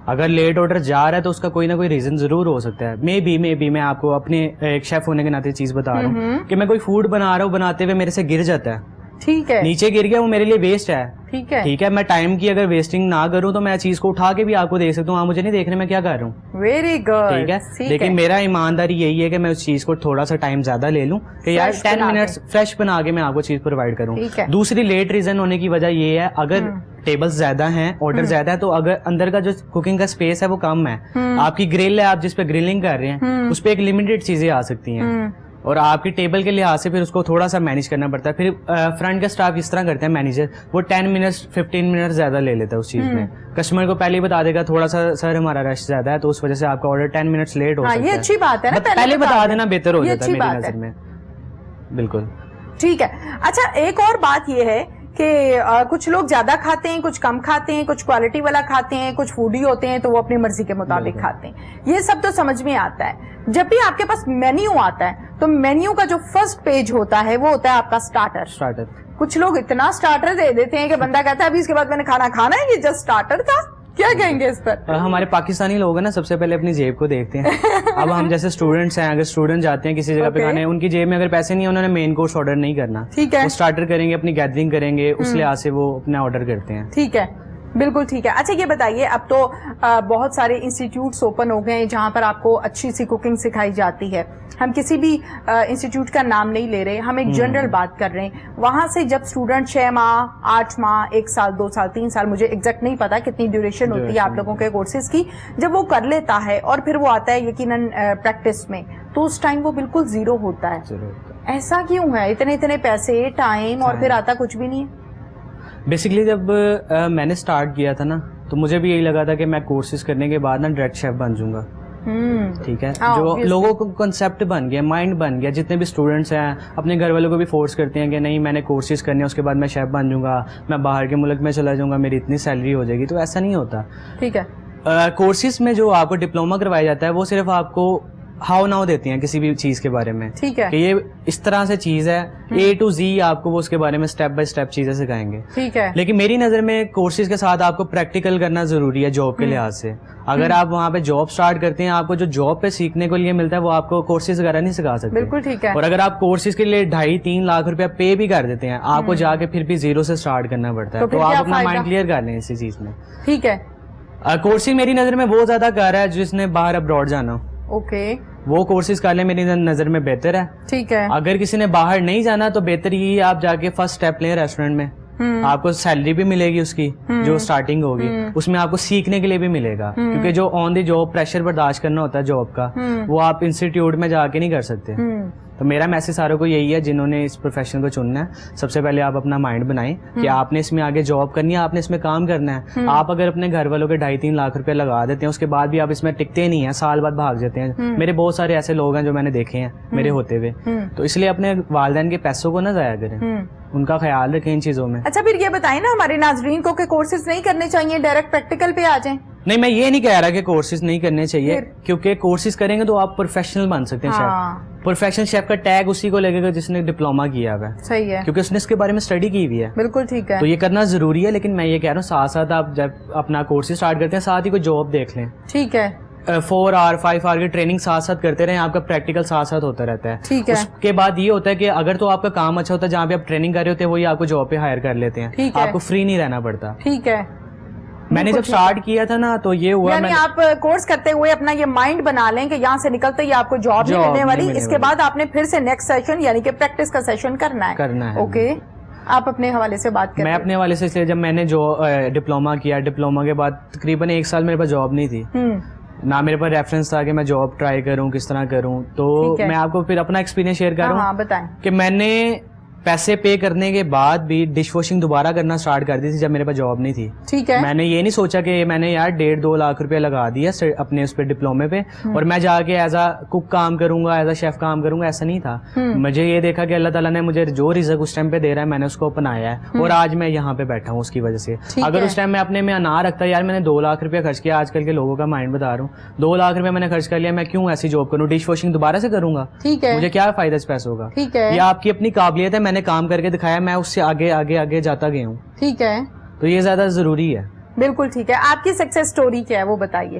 Speaker 1: اگر لیٹ آرڈر جا رہا ہے تو اس کا کوئی نہ کوئی ریزن ضرور ہو سکتا ہے. مے بی میں آپ کو اپنے ایک شیف ہونے کے ناطے چیز بتا رہا ہوں کہ میں کوئی فوڈ بنا رہا ہوں, بناتے ہوئے میرے سے گر جاتا ہے,
Speaker 2: ٹھیک ہے,
Speaker 1: نیچے گر گیا وہ میرے لیے ویسٹ ہے.
Speaker 2: ٹھیک ہے,
Speaker 1: ٹھیک ہے, میں ٹائم کی اگر ویسٹنگ نہ کروں تو میں چیز کو اٹھا کے بھی آپ کو دیکھ سکتا ہوں, آپ مجھے نہیں دیکھ رہے میں کیا کر رہا ہوں.
Speaker 2: Very good.
Speaker 1: ٹھیک ہے, لیکن میرا ایمانداری یہی ہے کہ میں اس چیز کو تھوڑا سا ٹائم زیادہ لے لوں کہ یار 10 منٹس فریش بنا کے میں آپ کو چیز پرووائڈ کروں. دوسری لیٹ ریزن ہونے کی وجہ یہ ہے, اگر ٹیبل زیادہ ہیں, آرڈر زیادہ ہے, تو اگر اندر کا جو کوکنگ کا اسپیس ہے وہ کم ہے, آپ کی گرل ہے, آپ جس پہ گرلنگ کر رہے ہیں اس پہ ایک لمیٹڈ چیزیں آ سکتی ہیں, اور آپ کی ٹیبل کے لحاظ سے پھر اس کو تھوڑا سا مینیج کرنا پڑتا ہے. پھر فرنٹ کا اسٹاف اس طرح کرتے ہیں مینیجر, وہ 10 منٹس 15 منٹ زیادہ لے لیتا ہے اس چیز میں. کسٹمر کو پہلے ہی بتا دے گا تھوڑا سا سر ہمارا رش زیادہ ہے, تو اس وجہ سے آپ کا آرڈر 10 منٹس لیٹ ہو سکتا ہے.
Speaker 2: یہ اچھی بات ہے نا,
Speaker 1: پہلے بتا دینا بہتر ہو جاتا ہے میری نظر میں. بالکل
Speaker 2: ٹھیک ہے. اچھا, ایک اور بات یہ ہے کہ کچھ لوگ زیادہ کھاتے ہیں, کچھ کم کھاتے ہیں, کچھ کوالٹی والا کھاتے ہیں, کچھ فوڈی ہوتے ہیں تو وہ اپنی مرضی کے مطابق کھاتے ہیں. یہ سب تو سمجھ میں آتا ہے. جب بھی آپ کے پاس مینیو آتا ہے تو مینیو کا جو فرسٹ پیج ہوتا ہے وہ ہوتا ہے آپ کا اسٹارٹر. کچھ لوگ اتنا اسٹارٹر دے دیتے ہیں کہ بندہ کہتا ہے ابھی اس کے بعد میں نے کھانا کھانا ہے, یہ جسٹ اسٹارٹر تھا. کیا کہیں گے اس پر؟
Speaker 1: ہمارے پاکستانی لوگ ہیں نا, سب سے پہلے اپنی جیب کو دیکھتے ہیں. اب ہم جیسے اسٹوڈنٹس ہیں, اگر اسٹوڈنٹ جاتے ہیں کسی جگہ پہ کھانے, ان کی جیب میں اگر پیسے نہیں ہیں, انہوں نے مین کورس آرڈر نہیں کرنا.
Speaker 2: ٹھیک ہے,
Speaker 1: وہ اسٹارٹر کریں گے, اپنی گیدرنگ کریں گے, اس لحاظ سے وہ اپنا آرڈر کرتے ہیں.
Speaker 2: ٹھیک ہے, بالکل ٹھیک ہے. اچھا یہ بتائیے, اب تو بہت سارے انسٹیٹیوٹس اوپن ہو گئے ہیں جہاں پر آپ کو اچھی سی کوکنگ سکھائی جاتی ہے. ہم کسی بھی انسٹیٹیوٹ کا نام نہیں لے رہے, ہم ایک جنرل بات کر رہے ہیں. وہاں سے جب اسٹوڈنٹ 6 ماہ 8 ماہ 1 سال 2 سال 3 سال, مجھے ایگزیکٹ نہیں پتا کتنی ڈیوریشن ہوتی ہے آپ لوگوں کے کورسز کی, جب وہ کر لیتا ہے اور پھر وہ آتا ہے یقیناً پریکٹس میں, تو اس ٹائم وہ بالکل زیرو ہوتا ہے. ایسا کیوں ہے؟ اتنے پیسے, ٹائم, اور پھر آتا کچھ بھی نہیں ہے.
Speaker 1: بیسکلی جب میں نے اسٹارٹ کیا تھا نا, تو مجھے بھی یہی لگا تھا کہ میں کورسز کرنے کے بعد نا ڈائریکٹ شیف بن جاؤں گا. ٹھیک ہے, جو لوگوں کو کنسیپٹ بن گیا, مائنڈ بن گیا, جتنے بھی اسٹوڈنٹس ہیں اپنے گھر والوں کو بھی فورس کرتے ہیں کہ نہیں میں نے کورسز کرنے, اس کے بعد میں شیف بن جاؤں گا, میں باہر کے ملک میں چلا جاؤں گا, میری اتنی سیلری ہو جائے گی. تو ایسا نہیں ہوتا.
Speaker 2: ٹھیک ہے,
Speaker 1: کورسز میں جو آپ کو ڈپلوما کروایا جاتا ہے وہ صرف آپ کو ہاؤ ناؤ دیتی ہیں کسی بھی چیز کے بارے میں.
Speaker 2: ٹھیک ہے,
Speaker 1: کہ یہ اس طرح سے چیز ہے, A to Z آپ کو وہ اس کے بارے میں اسٹیپ بائی اسٹیپ چیزیں سکھائیں گے.
Speaker 2: ٹھیک ہے,
Speaker 1: لیکن میری نظر میں کورسز کے ساتھ آپ کو پریکٹیکل کرنا ضروری ہے جاب کے لحاظ سے. اگر آپ وہاں پہ جاب اسٹارٹ کرتے ہیں, آپ کو جو جاب پہ سیکھنے کو لیے ملتا ہے وہ آپ کو کورسز وغیرہ نہیں سکھا سکتے.
Speaker 2: بالکل ٹھیک ہے.
Speaker 1: اور اگر آپ کورسز کے لیے 2.5-3 لاکھ روپیہ پے بھی کر دیتے ہیں, آپ کو جا کے پھر بھی زیرو سے اسٹارٹ کرنا پڑتا ہے. تو آپ اپنا مائنڈ کلیئر کر لیں اسی چیز میں.
Speaker 2: ٹھیک ہے,
Speaker 1: کورسز میری نظر میں وہ زیادہ کر رہا ہے جس نے باہر ابراڈ جانا ہو.
Speaker 2: اوکے,
Speaker 1: وہ کورسز کر لیں, میری نظر میں بہتر ہے.
Speaker 2: ٹھیک ہے.
Speaker 1: اگر کسی نے باہر نہیں جانا تو بہتر یہ آپ جا کے فرسٹ اسٹیپ لیں ریسٹورینٹ میں, آپ کو سیلری بھی ملے گی اس کی جو اسٹارٹنگ ہوگی, اس میں آپ کو سیکھنے کے لیے بھی ملے گا, کیونکہ جو آن دی جاب پریشر برداشت کرنا ہوتا ہے جاب کا, وہ آپ انسٹیٹیوٹ میں جا کے نہیں کر سکتے. تو میرا میسج ساروں کو یہی ہے جنہوں نے اس پروفیشن کو چننا ہے, سب سے پہلے آپ اپنا مائنڈ بنائیں کہ آپ نے اس میں آگے جاب کرنی ہے, آپ نے اس میں کام کرنا ہے. آپ اگر اپنے گھر والوں کے 2.5-3 لاکھ روپے لگا دیتے ہیں, اس کے بعد بھی آپ اس میں ٹکتے نہیں ہیں, سال بعد بھاگ جاتے ہیں. میرے بہت سارے ایسے لوگ ہیں جو میں نے دیکھے ہیں میرے ہوتے ہوئے. تو اس لیے اپنے والدین کے پیسوں کو نہ ضائع کریں, ان کا خیال رکھیں ان چیزوں میں.
Speaker 2: اچھا پھر یہ بتائیں نا ہمارے ناظرین کو کہ کورسز نہیں کرنے چاہیے, ڈائریکٹ پریکٹیکل پہ آ جائیں.
Speaker 1: نہیں, میں یہ نہیں کہہ رہا کہ کورسز نہیں کرنے چاہیے, کیونکہ کورسز کریں گے تو آپ پروفیشنل بن سکتے ہیں شیف. پروفیشنل شیف کا ٹیگ اسی کو لگے گا جس نے ڈپلوما کیا ہوا ہے.
Speaker 2: صحیح ہے,
Speaker 1: کیونکہ اس نے اس کے بارے میں اسٹڈی کی ہوئی ہے.
Speaker 2: بالکل ٹھیک ہے,
Speaker 1: تو یہ کرنا ضروری ہے. لیکن میں یہ کہہ رہا ہوں ساتھ ساتھ آپ جب اپنا کورس اسٹارٹ کرتے ہیں ساتھ ہی کوئی جاب دیکھ لیں.
Speaker 2: ٹھیک ہے,
Speaker 1: 4 اور 5 آور کی ٹریننگ ساتھ ساتھ کرتے رہیں, آپ کا پریکٹیکل ساتھ ساتھ ہوتا رہتا ہے.
Speaker 2: ٹھیک ہے,
Speaker 1: اس کے بعد یہ ہوتا ہے کہ اگر تو آپ کا کام اچھا ہوتا ہے, جہاں پہ آپ ٹریننگ کر رہے ہوتے ہیں وہی آپ کو جاب پہ ہائر کر لیتے ہیں, آپ کو فری نہیں رہنا پڑتا.
Speaker 2: ٹھیک ہے.
Speaker 1: میں نے جب اسٹارٹ کیا تھا نا تو یہ ہوا,
Speaker 2: یعنی آپ کورس کرتے ہوئے اپنا یہ مائنڈ بنا لیں کہ یہاں سے نکلتے ہی آپ کو جاب نہیں ملنے والی, اس کے بعد آپ نے پھر سے نیکسٹ سیشن یعنی کہ پریکٹس کا سیشن کرنا ہے. اوکے, آپ اپنے حوالے سے بات کریں.
Speaker 1: میں اپنے حوالے سے اس لیے جب میں نے جو ڈپلوما کیا, ڈپلوما کے بعد تقریباً 1 سال میرے پاس جاب نہیں تھی, نہ میرے پاس ریفرنس تھا کہ میں جاب ٹرائی کروں کس طرح کروں. تو میں آپ کو پھر اپنا ایکسپیرینس شیئر کر رہا ہوں.
Speaker 2: بتائیں
Speaker 1: کہ میں نے پیسے پے کرنے کے بعد بھی ڈش واشنگ دوبارہ کرنا اسٹارٹ کر دی تھی جب میرے پاس جاب نہیں تھی.
Speaker 2: ٹھیک ہے,
Speaker 1: میں نے یہ نہیں سوچا کہ میں نے یار 1.5-2 لاکھ روپے لگا دیا اپنے اس پہ ڈپلومے پہ اور میں جا کے ایز اے کک کام کروں گا, ایز اے شیف کام کروں گا, ایسا نہیں تھا. مجھے یہ دیکھا کہ اللہ تعالیٰ نے مجھے جو رزق اس ٹائم پہ دے رہا ہے میں نے اس کو اپنایا ہے, اور آج میں یہاں پہ بیٹھا ہوں اس کی وجہ سے. اگر اس ٹائم میں اپنے میں نہ رکھتا, یار میں نے 2 لاکھ روپیہ خرچ کیا, آج کل کے لوگوں کا مائنڈ بتا رہا ہوں, 2 لاکھ روپے میں نے خرچ کر لیا, میں کیوں ایسی جاب کروں, ڈش واشنگ دوبارہ سے کروں گا, مجھے کیا فائدہ اس پیسوں کا. یہ آپ کی اپنی قابلیت ہے, میں نے کام کر کے دکھایا, میں اس سے آگے آگے آگے جاتا گیا ہوں.
Speaker 2: ٹھیک ہے,
Speaker 1: تو یہ زیادہ ضروری ہے.
Speaker 2: بالکل ٹھیک ہے. آپ کی سکسیس سٹوری کیا ہے وہ بتائیے.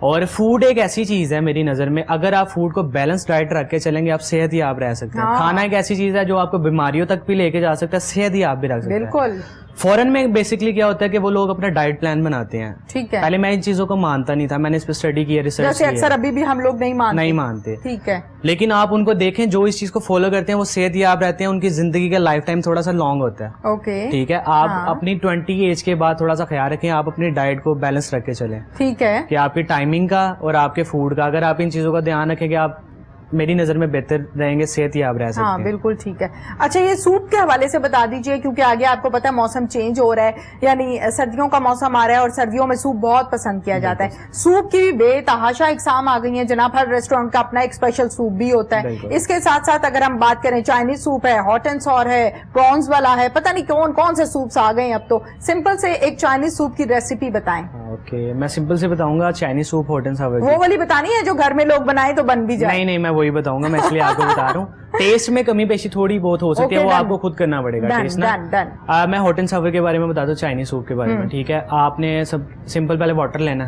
Speaker 1: اور فوڈ ایک ایسی چیز ہے میری نظر میں, اگر آپ فوڈ کو بیلنس ڈائٹ رکھ کے چلیں گے آپ صحت یاب رہ سکتے ہیں. کھانا ایک ایسی چیز ہے جو آپ کو بیماریوں تک بھی لے کے جا سکتا ہے, صحت یاب بھی رکھ سکتا ہے.
Speaker 2: بالکل.
Speaker 1: فورن میں بیسکلی کیا ہوتا ہے کہ وہ لوگ اپنا ڈائٹ پلان بناتے ہیں.
Speaker 2: ٹھیک ہے.
Speaker 1: پہلے میں ان چیزوں کو مانتا نہیں تھا, میں نے اس پہ اسٹڈی کی, ریسرچ کی.
Speaker 2: اکثر ابھی بھی ہم لوگ نہیں مانتے. ٹھیک ہے.
Speaker 1: لیکن آپ ان کو دیکھیں جو اس چیز کو فالو کرتے ہیں وہ صحت یاب رہتے ہیں, ان کی زندگی کا لائف ٹائم تھوڑا سا لانگ ہوتا ہے.
Speaker 2: اوکے.
Speaker 1: ٹھیک ہے. آپ اپنی 20 ایج کے بعد تھوڑا سا خیال رکھیں, آپ اپنی ڈائٹ کو بیلنس رکھ کے چلیں.
Speaker 2: ٹھیک ہے.
Speaker 1: کہ آپ کی ٹائمنگ کا اور آپ کے فوڈ کا, اگر آپ ان چیزوں کا دھیان رکھیں گے آپ میری نظر میں بہتر رہیں گے, صحت یاب رہ سکتے ہیں.
Speaker 2: ہاں بالکل ٹھیک ہے. اچھا یہ سوپ کے حوالے سے بتا دیجئے, کیونکہ آگے آپ کو پتا ہے موسم چینج ہو رہا ہے, یعنی سردیوں کا موسم آ رہا ہے اور سردیوں میں سوپ بہت پسند کیا جاتا ہے. سوپ کی بھی بے تحاشا اقسام آ گئی ہیں جناب, ہر ریسٹورینٹ کا اپنا ایک اسپیشل سوپ بھی ہوتا ہے. اس کے ساتھ ساتھ اگر ہم بات کریں چائنیز سوپ ہے, ہاٹ اینڈ سور ہے, پرانز والا ہے, پتہ نہیں کون سے سوپس آ گئے ہیں اب تو. سمپل سے ایک چائنیز سوپ کی ریسیپی بتائیں.
Speaker 1: اوکے, میں سمپل سے بتاؤں گا Chinese soup hot and sour.
Speaker 2: وہ والی بتانی ہے جو گھر میں لوگ بنائیں تو بن بھی جائے.
Speaker 1: نہیں میں وہی بتاؤں گا, میں اس لیے آپ کو بتا رہا ہوں. ٹیسٹ میں کمی بیشی تھوڑی بہت ہو سکتی ہے, وہ آپ کو خود کرنا پڑے گا ٹیسٹ نا. میں ہاٹ اینڈ ساور کے بارے میں بتا دوں, چائنیز سوپ کے بارے میں. ٹھیک ہے. آپ نے سب سمپل پہلے واٹر لینا,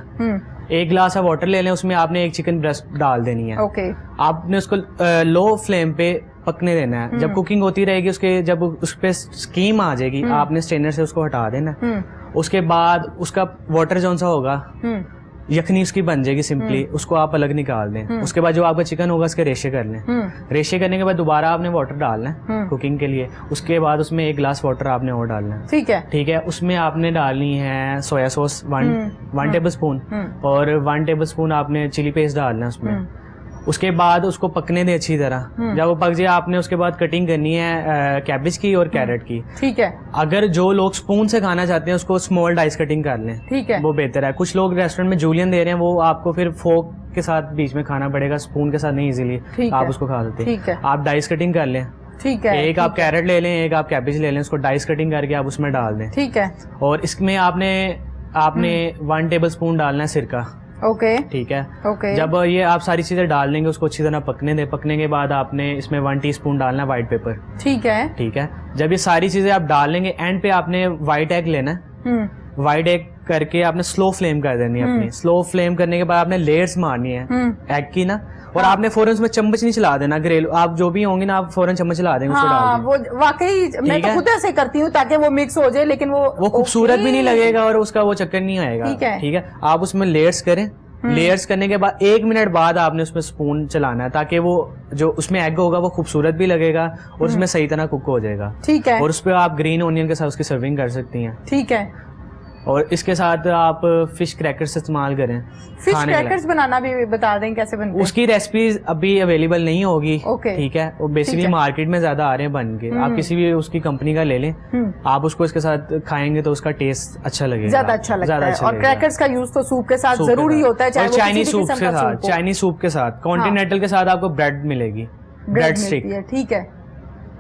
Speaker 1: 1 گلاس آپ واٹر لے لیں, اس میں آپ نے ایک چکن بریسٹ ڈال دینی ہے. آپ نے اس کو لو فلیم پہ پکنے دینا ہے. جب کوکنگ ہوتی رہے گی, جب اس پہ اسکیم آ جائے گی, آپ نے اسٹینر سے اس کو ہٹا دینا. اس کے بعد اس کا واٹر جون سا ہوگا, یخنی اس کی بن جائے گی سمپلی, اس کو آپ الگ نکال دیں. اس کے بعد جو آپ کا چکن ہوگا اس کے ریشے کر لیں. ریشے کرنے کے بعد دوبارہ آپ نے واٹر ڈالنا ہے کوکنگ کے لیے. اس کے بعد اس میں 1 گلاس واٹر آپ نے اور ڈالنا ہے. ٹھیک ہے. اس میں آپ نے ڈالنی ہے سویا سوس 1 ٹیبل اسپون, اور 1 ٹیبل اسپون آپ نے چلی پیسٹ ڈالنا ہے اس میں. اس کے بعد اس کو پکنے دیں اچھی طرح. جب وہ پک جائے آپ نے اس کے بعد کٹنگ کرنی ہے کیبج کی اور کیرٹ کی. ٹھیک ہے. اگر جو لوگ اسپون سے کھانا چاہتے ہیں اس کو اسمال ڈائس کٹنگ کر لیں. ٹھیک ہے. وہ بہتر ہے. کچھ لوگ ریسٹورینٹ میں جولین دے رہے ہیں, وہ آپ کو پھر فورک کے ساتھ بیچ میں کھانا پڑے گا, اسپون کے ساتھ نہیں ایزیلی آپ اس کو کھا سکتے ہیں. آپ ڈائس کٹنگ کر لیں. ٹھیک ہے. ایک آپ کیرٹ لے لیں, ایک آپ کیبج لے لیں, اس کو ڈائس کٹنگ کر کے آپ اس میں ڈال دیں. ٹھیک ہے. اور اس میں آپ نے 1 ٹیبل اسپون ڈالنا ہے سرکہ. اوکے. ٹھیک ہے. جب یہ آپ ساری چیزیں ڈال دیں گے, اس کو اچھی طرح پکنے دیں. پکنے کے بعد آپ نے اس میں 1 ٹی اسپون ڈالنا ہے وائٹ پیپر. ٹھیک ہے. ٹھیک ہے. جب یہ ساری چیزیں آپ ڈال لیں گے, اینڈ پہ آپ نے وائٹ ایگ لینا ہے. وائٹ ایگ کر کے آپ نے سلو فلیم کر دینی ہے اپنی. سلو فلیم کرنے کے بعد آپ نے لیئرس مارنی ہے ایگ کی نا, اور آپ نے فوراً اس میں چمچ نہیں چلا دینا. گھریلو آپ جو بھی ہوں گے نا, آپ فوراً چمچ چلا دیں گے, اس کو ڈال دیں.
Speaker 2: وہ واقعی میں تو خود ایسے کرتی ہوں تاکہ وہ مکس ہو جائے, لیکن وہ
Speaker 1: خوبصورت بھی نہیں لگے گا اور اس کا وہ چکر نہیں آئے گا. ٹھیک ہے. آپ اس میں لیئرس کریں. لیئرس کرنے کے بعد 1 منٹ بعد آپ نے اس میں سپون چلانا ہے, تاکہ وہ جو اس میں ایگ ہوگا وہ خوبصورت بھی لگے گا اور اس میں صحیح طرح کوک ہو جائے گا. ٹھیک ہے. اور اس پہ آپ گرین اونین کے ساتھ اس کی سرونگ کر سکتی ہیں. ٹھیک ہے. اور اس کے ساتھ آپ فش کریکرز استعمال کریں.
Speaker 2: فش کریکرز بنانا بھی بتا دیں کیسے بنتے ہیں.
Speaker 1: اس کی ریسپیز ابھی اویلیبل نہیں ہوگی. ٹھیک ہے. وہ بیسیکلی مارکیٹ میں زیادہ آ رہے ہیں بن کے. آپ کسی بھی اس کی کمپنی کا لے لیں, آپ اس کو اس کے ساتھ کھائیں گے تو اس کا ٹیسٹ اچھا لگے گا,
Speaker 2: زیادہ اچھا لگتا ہے. اور کریکرز کا یوز تو سوپ کے ساتھ ضروری ہوتا ہے, چاہے
Speaker 1: چائنیز سوپ کے ساتھ. چائنیز سوپ کے ساتھ کانٹینینٹل کے ساتھ آپ کو بریڈ ملے گی, بریڈ اسٹک.
Speaker 2: ٹھیک ہے.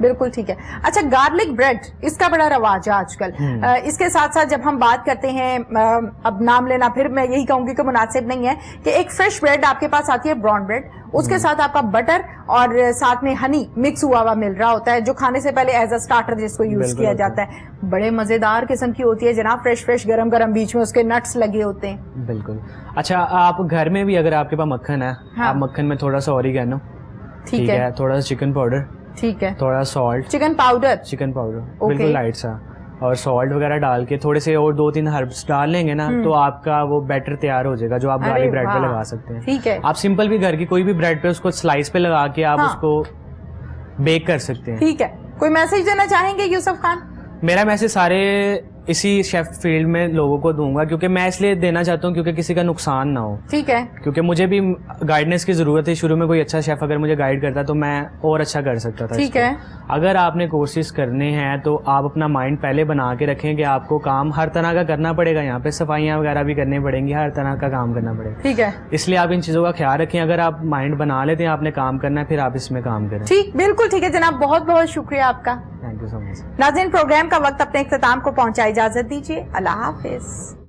Speaker 2: بالکل ٹھیک ہے. اچھا گارلک بریڈ, اس کا بڑا رواج ہے آج کل. اس کے ساتھ ساتھ جب ہم بات کرتے ہیں, اب نام لینا پھر میں یہی کہوں گی کہ مناسب نہیں ہے, کہ ایک فریش بریڈ آپ کے پاس آتی ہے, براؤن بریڈ, اس کے ساتھ آپ کا بٹر اور ساتھ میں ہنی مکس ہوا ہوا مل رہا ہوتا ہے, جو کھانے سے پہلے ایز اے اسٹارٹر جس کو یوز کیا جاتا ہے. بڑے مزیدار قسم کی ہوتی ہے جناب, فریش گرم گرم, بیچ میں اس کے نٹس لگے ہوتے ہیں.
Speaker 1: بالکل. اچھا آپ گھر میں بھی اگر آپ کے پاس مکھن ہے, آپ مکھن میں تھوڑا سا اوریگانو, ٹھیک ہے, تھوڑا سا چکن پاؤڈر, ٹھیک ہے, تھوڑا سالٹ, چکن پاؤڈر بالکل لائٹ سا, اور سالٹ وغیرہ ڈال کے تھوڑے سے اور 2-3 ہربس ڈال لیں گے نا, تو آپ کا وہ بیٹر تیار ہو جائے گا, جو آپ گارلک بریڈ پہ لگا سکتے ہیں. ٹھیک ہے. آپ سمپل بھی گھر کی کوئی بھی بریڈ پہ اس کو سلائس پہ لگا کے آپ اس کو بیک کر سکتے ہیں. ٹھیک ہے. کوئی میسج دینا چاہیں گے یوسف خان؟ میرا میسج سارے اسی شیف فیلڈ میں لوگوں کو دوں گا, کیونکہ میں اس لیے دینا چاہتا ہوں کیونکہ کسی کا نقصان نہ ہو. ٹھیک ہے. کیونکہ مجھے بھی گائیڈنس کی ضرورت ہے. شروع میں کوئی اچھا شیف اگر مجھے گائیڈ کرتا تو میں اور اچھا کر سکتا تھا. ٹھیک ہے. اگر آپ نے کورسز کرنے ہیں تو آپ اپنا مائنڈ پہلے بنا کے رکھیں کہ آپ کو کام ہر طرح کا کرنا پڑے گا. یہاں پہ صفائیاں وغیرہ بھی کرنی پڑیں گی, ہر طرح کا کام کرنا پڑے گا. ٹھیک ہے. اس لیے آپ ان چیزوں کا خیال رکھیں. اگر آپ مائنڈ بنا لیتے ہیں آپ نے کام کرنا ہے, پھر آپ اس میں کام کریں. ٹھیک, بالکل ٹھیک ہے جناب, بہت بہت شکریہ آپ کا. تھینک یو سو مچ. ناظرین, پروگرام کا وقت اپنے اختتام کو پہنچا, اجازت دیجیے. اللہ حافظ.